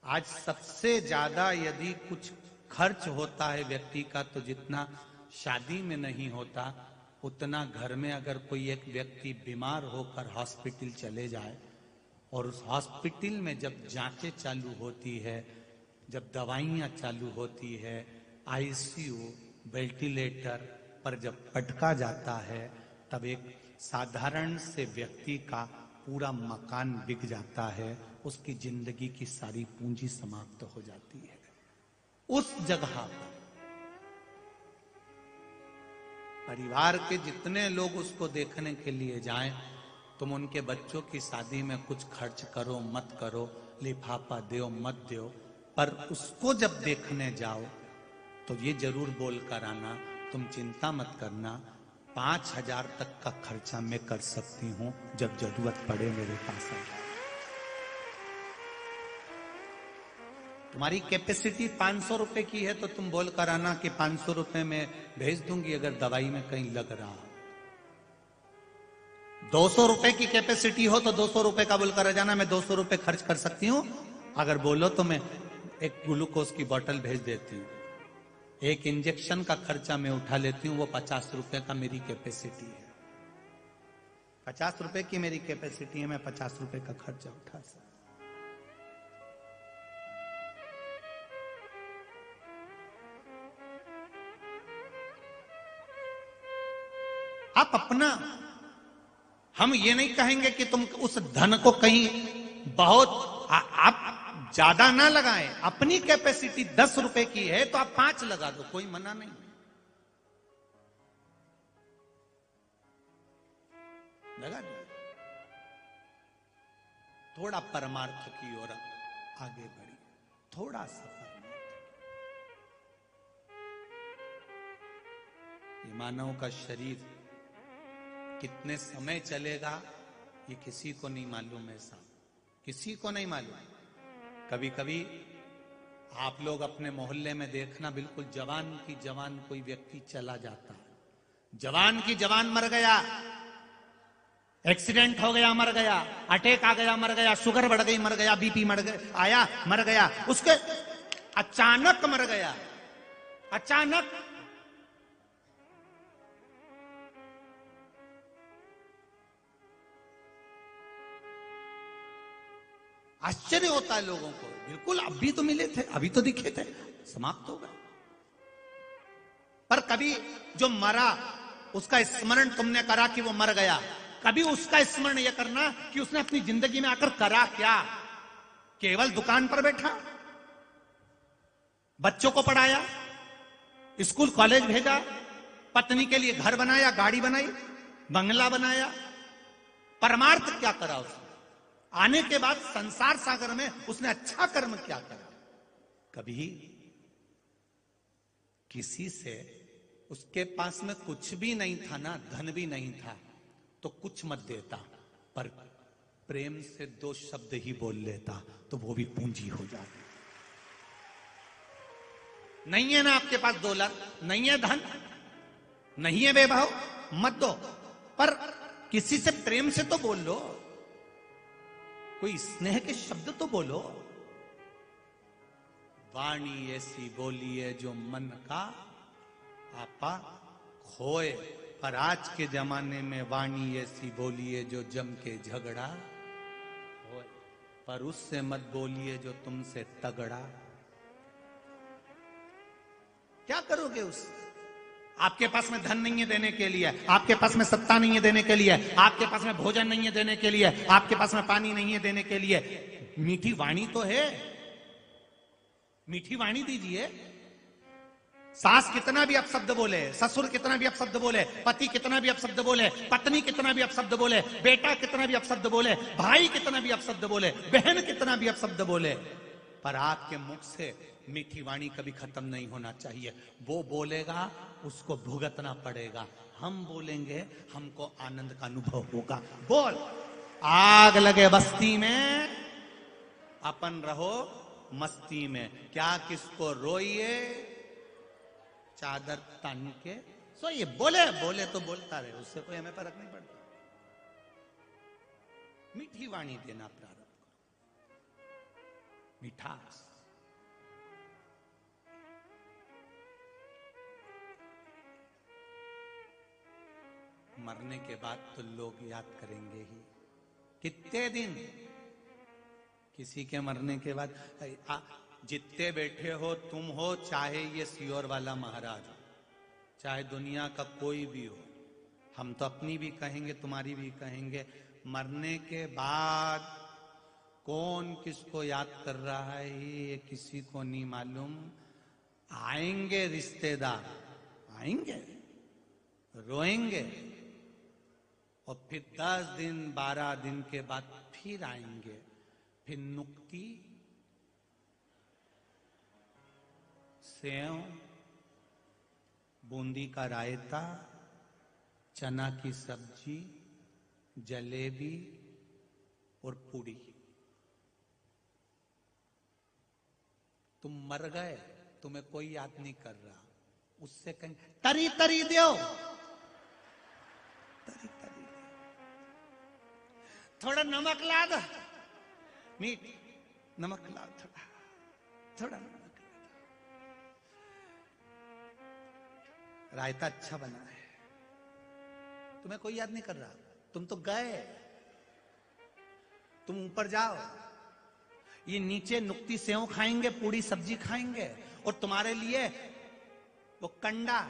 आज सबसे ज्यादा यदि कुछ खर्च होता है व्यक्ति का, तो जितना शादी में नहीं होता उतना घर में अगर कोई एक व्यक्ति बीमार होकर हॉस्पिटल चले जाए, और उस हॉस्पिटल में जब जांचें चालू होती है, जब दवाइयां चालू होती है, आईसीयू, वेंटिलेटर पर जब पटका जाता है, तब एक साधारण से व्यक्ति का पूरा मकान बिक जाता है, उसकी जिंदगी की सारी पूंजी समाप्त हो जाती है। उस जगह पर परिवार के जितने लोग उसको देखने के लिए जाएं, तुम उनके बच्चों की शादी में कुछ खर्च करो मत करो, लिफाफा दो मत दो, पर उसको जब देखने जाओ तो ये जरूर बोल कर आना, तुम चिंता मत करना, 5000 तक का खर्चा मैं कर सकती हूं, जब जरूरत पड़े मेरे पास आ जाए। तुम्हारी कैपेसिटी 500 रुपए की है तो तुम बोल कर आना कि 500 रुपए में भेज दूंगी अगर दवाई में कहीं लग रहा हो। 200 रुपए की कैपेसिटी हो तो 200 रुपए का बोलकर आ जाना, मैं 200 रुपए खर्च कर सकती हूं, अगर बोलो तो मैं एक ग्लूकोज की बोतल भेज देती हूँ, एक इंजेक्शन का खर्चा मैं उठा लेती हूँ, वो 50 रुपए का मेरी कैपेसिटी है, 50 रुपए की मेरी कैपेसिटी है, मैं 50 रुपए का खर्चा उठा सकता। आप अपना, हम ये नहीं कहेंगे कि तुम उस धन को कहीं बहुत आप ज्यादा ना लगाएं, अपनी कैपेसिटी 10 रुपए की है तो आप 5 लगा दो, कोई मना नहीं। लगा दो, थोड़ा परमार्थ की ओर आगे बढ़ी, थोड़ा सा परमार्थ। ये मानव का शरीर कितने समय चलेगा ये किसी को नहीं मालूम है साहब, किसी को नहीं मालूम। कभी कभी आप लोग अपने मोहल्ले में देखना, बिल्कुल जवान की जवान कोई व्यक्ति चला जाता है, जवान की जवान मर गया, एक्सीडेंट हो गया मर गया, अटैक आ गया मर गया, शुगर बढ़ गई मर गया, बीपी मर गया आया मर गया, उसके अचानक मर गया, अचानक। आश्चर्य होता है लोगों को, बिल्कुल अभी तो मिले थे, अभी तो दिखे थे, समाप्त हो गए। पर कभी जो मरा उसका स्मरण तुमने करा कि वो मर गया, कभी उसका स्मरण यह करना कि उसने अपनी जिंदगी में आकर करा क्या। केवल दुकान पर बैठा, बच्चों को पढ़ाया, स्कूल कॉलेज भेजा, पत्नी के लिए घर बनाया, गाड़ी बनाई, बंगला बनाया, परमार्थ क्या करा उसने, आने के बाद संसार सागर में उसने अच्छा कर्म क्या करा। कभी किसी से, उसके पास में कुछ भी नहीं था ना, धन भी नहीं था, तो कुछ मत देता, पर प्रेम से 2 शब्द ही बोल लेता तो वो भी पूंजी हो जाती। नहीं है ना आपके पास दौलत, नहीं है धन, नहीं है वैभव, मत दो, पर किसी से प्रेम से तो बोल लो, कोई स्नेह के शब्द तो बोलो। वाणी ऐसी बोलिए जो मन का आपा खोए, पर आज के जमाने में वाणी ऐसी बोलिए जो जम के झगड़ा होए, पर उससे मत बोलिए जो तुमसे तगड़ा। क्या करोगे उससे? आपके पास में धन नहीं है देने के लिए, आपके पास में सत्ता नहीं है देने के लिए, आपके पास में भोजन नहीं है देने के लिए, आपके पास में पानी नहीं है देने के लिए, मीठी वाणी तो है, मीठी वाणी दीजिए। सास कितना भी अपशब्द बोले, ससुर कितना भी अपशब्द बोले, पति कितना भी अपशब्द बोले, पत्नी कितना भी अपशब्द बोले, बेटा कितना भी अपशब्द बोले, भाई कितना भी अपशब्द बोले, बहन कितना भी अपशब्द बोले, पर आपके मुख से मीठी वाणी कभी खत्म नहीं होना चाहिए। वो बोलेगा उसको भुगतना पड़ेगा, हम बोलेंगे हमको आनंद का अनुभव होगा। बोल, आग लगे बस्ती में अपन रहो मस्ती में, क्या किसको रोइए चादर तन के सोइए। बोले बोले तो बोलता रहे, उससे कोई हमें फर्क नहीं पड़ता। मीठी वाणी देना प्रारंभ करो, मिठास। मरने के बाद तो लोग याद करेंगे ही, कितने दिन किसी के मरने के बाद। जितने बैठे हो तुम हो, चाहे ये सियोर वाला महाराज हो, चाहे दुनिया का कोई भी हो, हम तो अपनी भी कहेंगे तुम्हारी भी कहेंगे, मरने के बाद कौन किसको याद कर रहा है ये किसी को नहीं मालूम। आएंगे रिश्तेदार, आएंगे, रोएंगे, और फिर 10 दिन 12 दिन के बाद फिर आएंगे, फिर नुक्ती, सेव, बूंदी का रायता, चना की सब्जी, जलेबी और पूड़ी। तुम मर गए, तुम्हें कोई याद नहीं कर रहा, उससे कहीं तरी तरी दो, तरी तरी दो, थोड़ा नमक ला दो, मीठ नमक ला, थोड़ा थोड़ा नमक, रायता अच्छा बना है, तुम्हें कोई याद नहीं कर रहा, तुम तो गए, तुम ऊपर जाओ। ये नीचे नुक्ती सेव खाएंगे, पूरी सब्जी खाएंगे, और तुम्हारे लिए वो कंडा,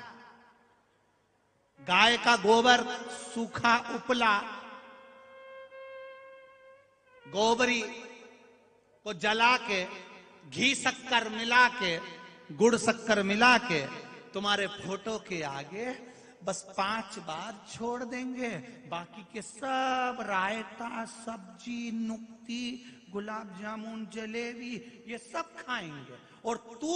गाय का गोबर सूखा उपला, गोबरी को जला के, घी शक्कर मिला के, गुड़ शक्कर मिला के तुम्हारे फोटो के आगे बस 5 बार छोड़ देंगे। बाकी के सब रायता, सब्जी, नुक्ती, गुलाब जामुन, जलेबी, ये सब खाएंगे, और तू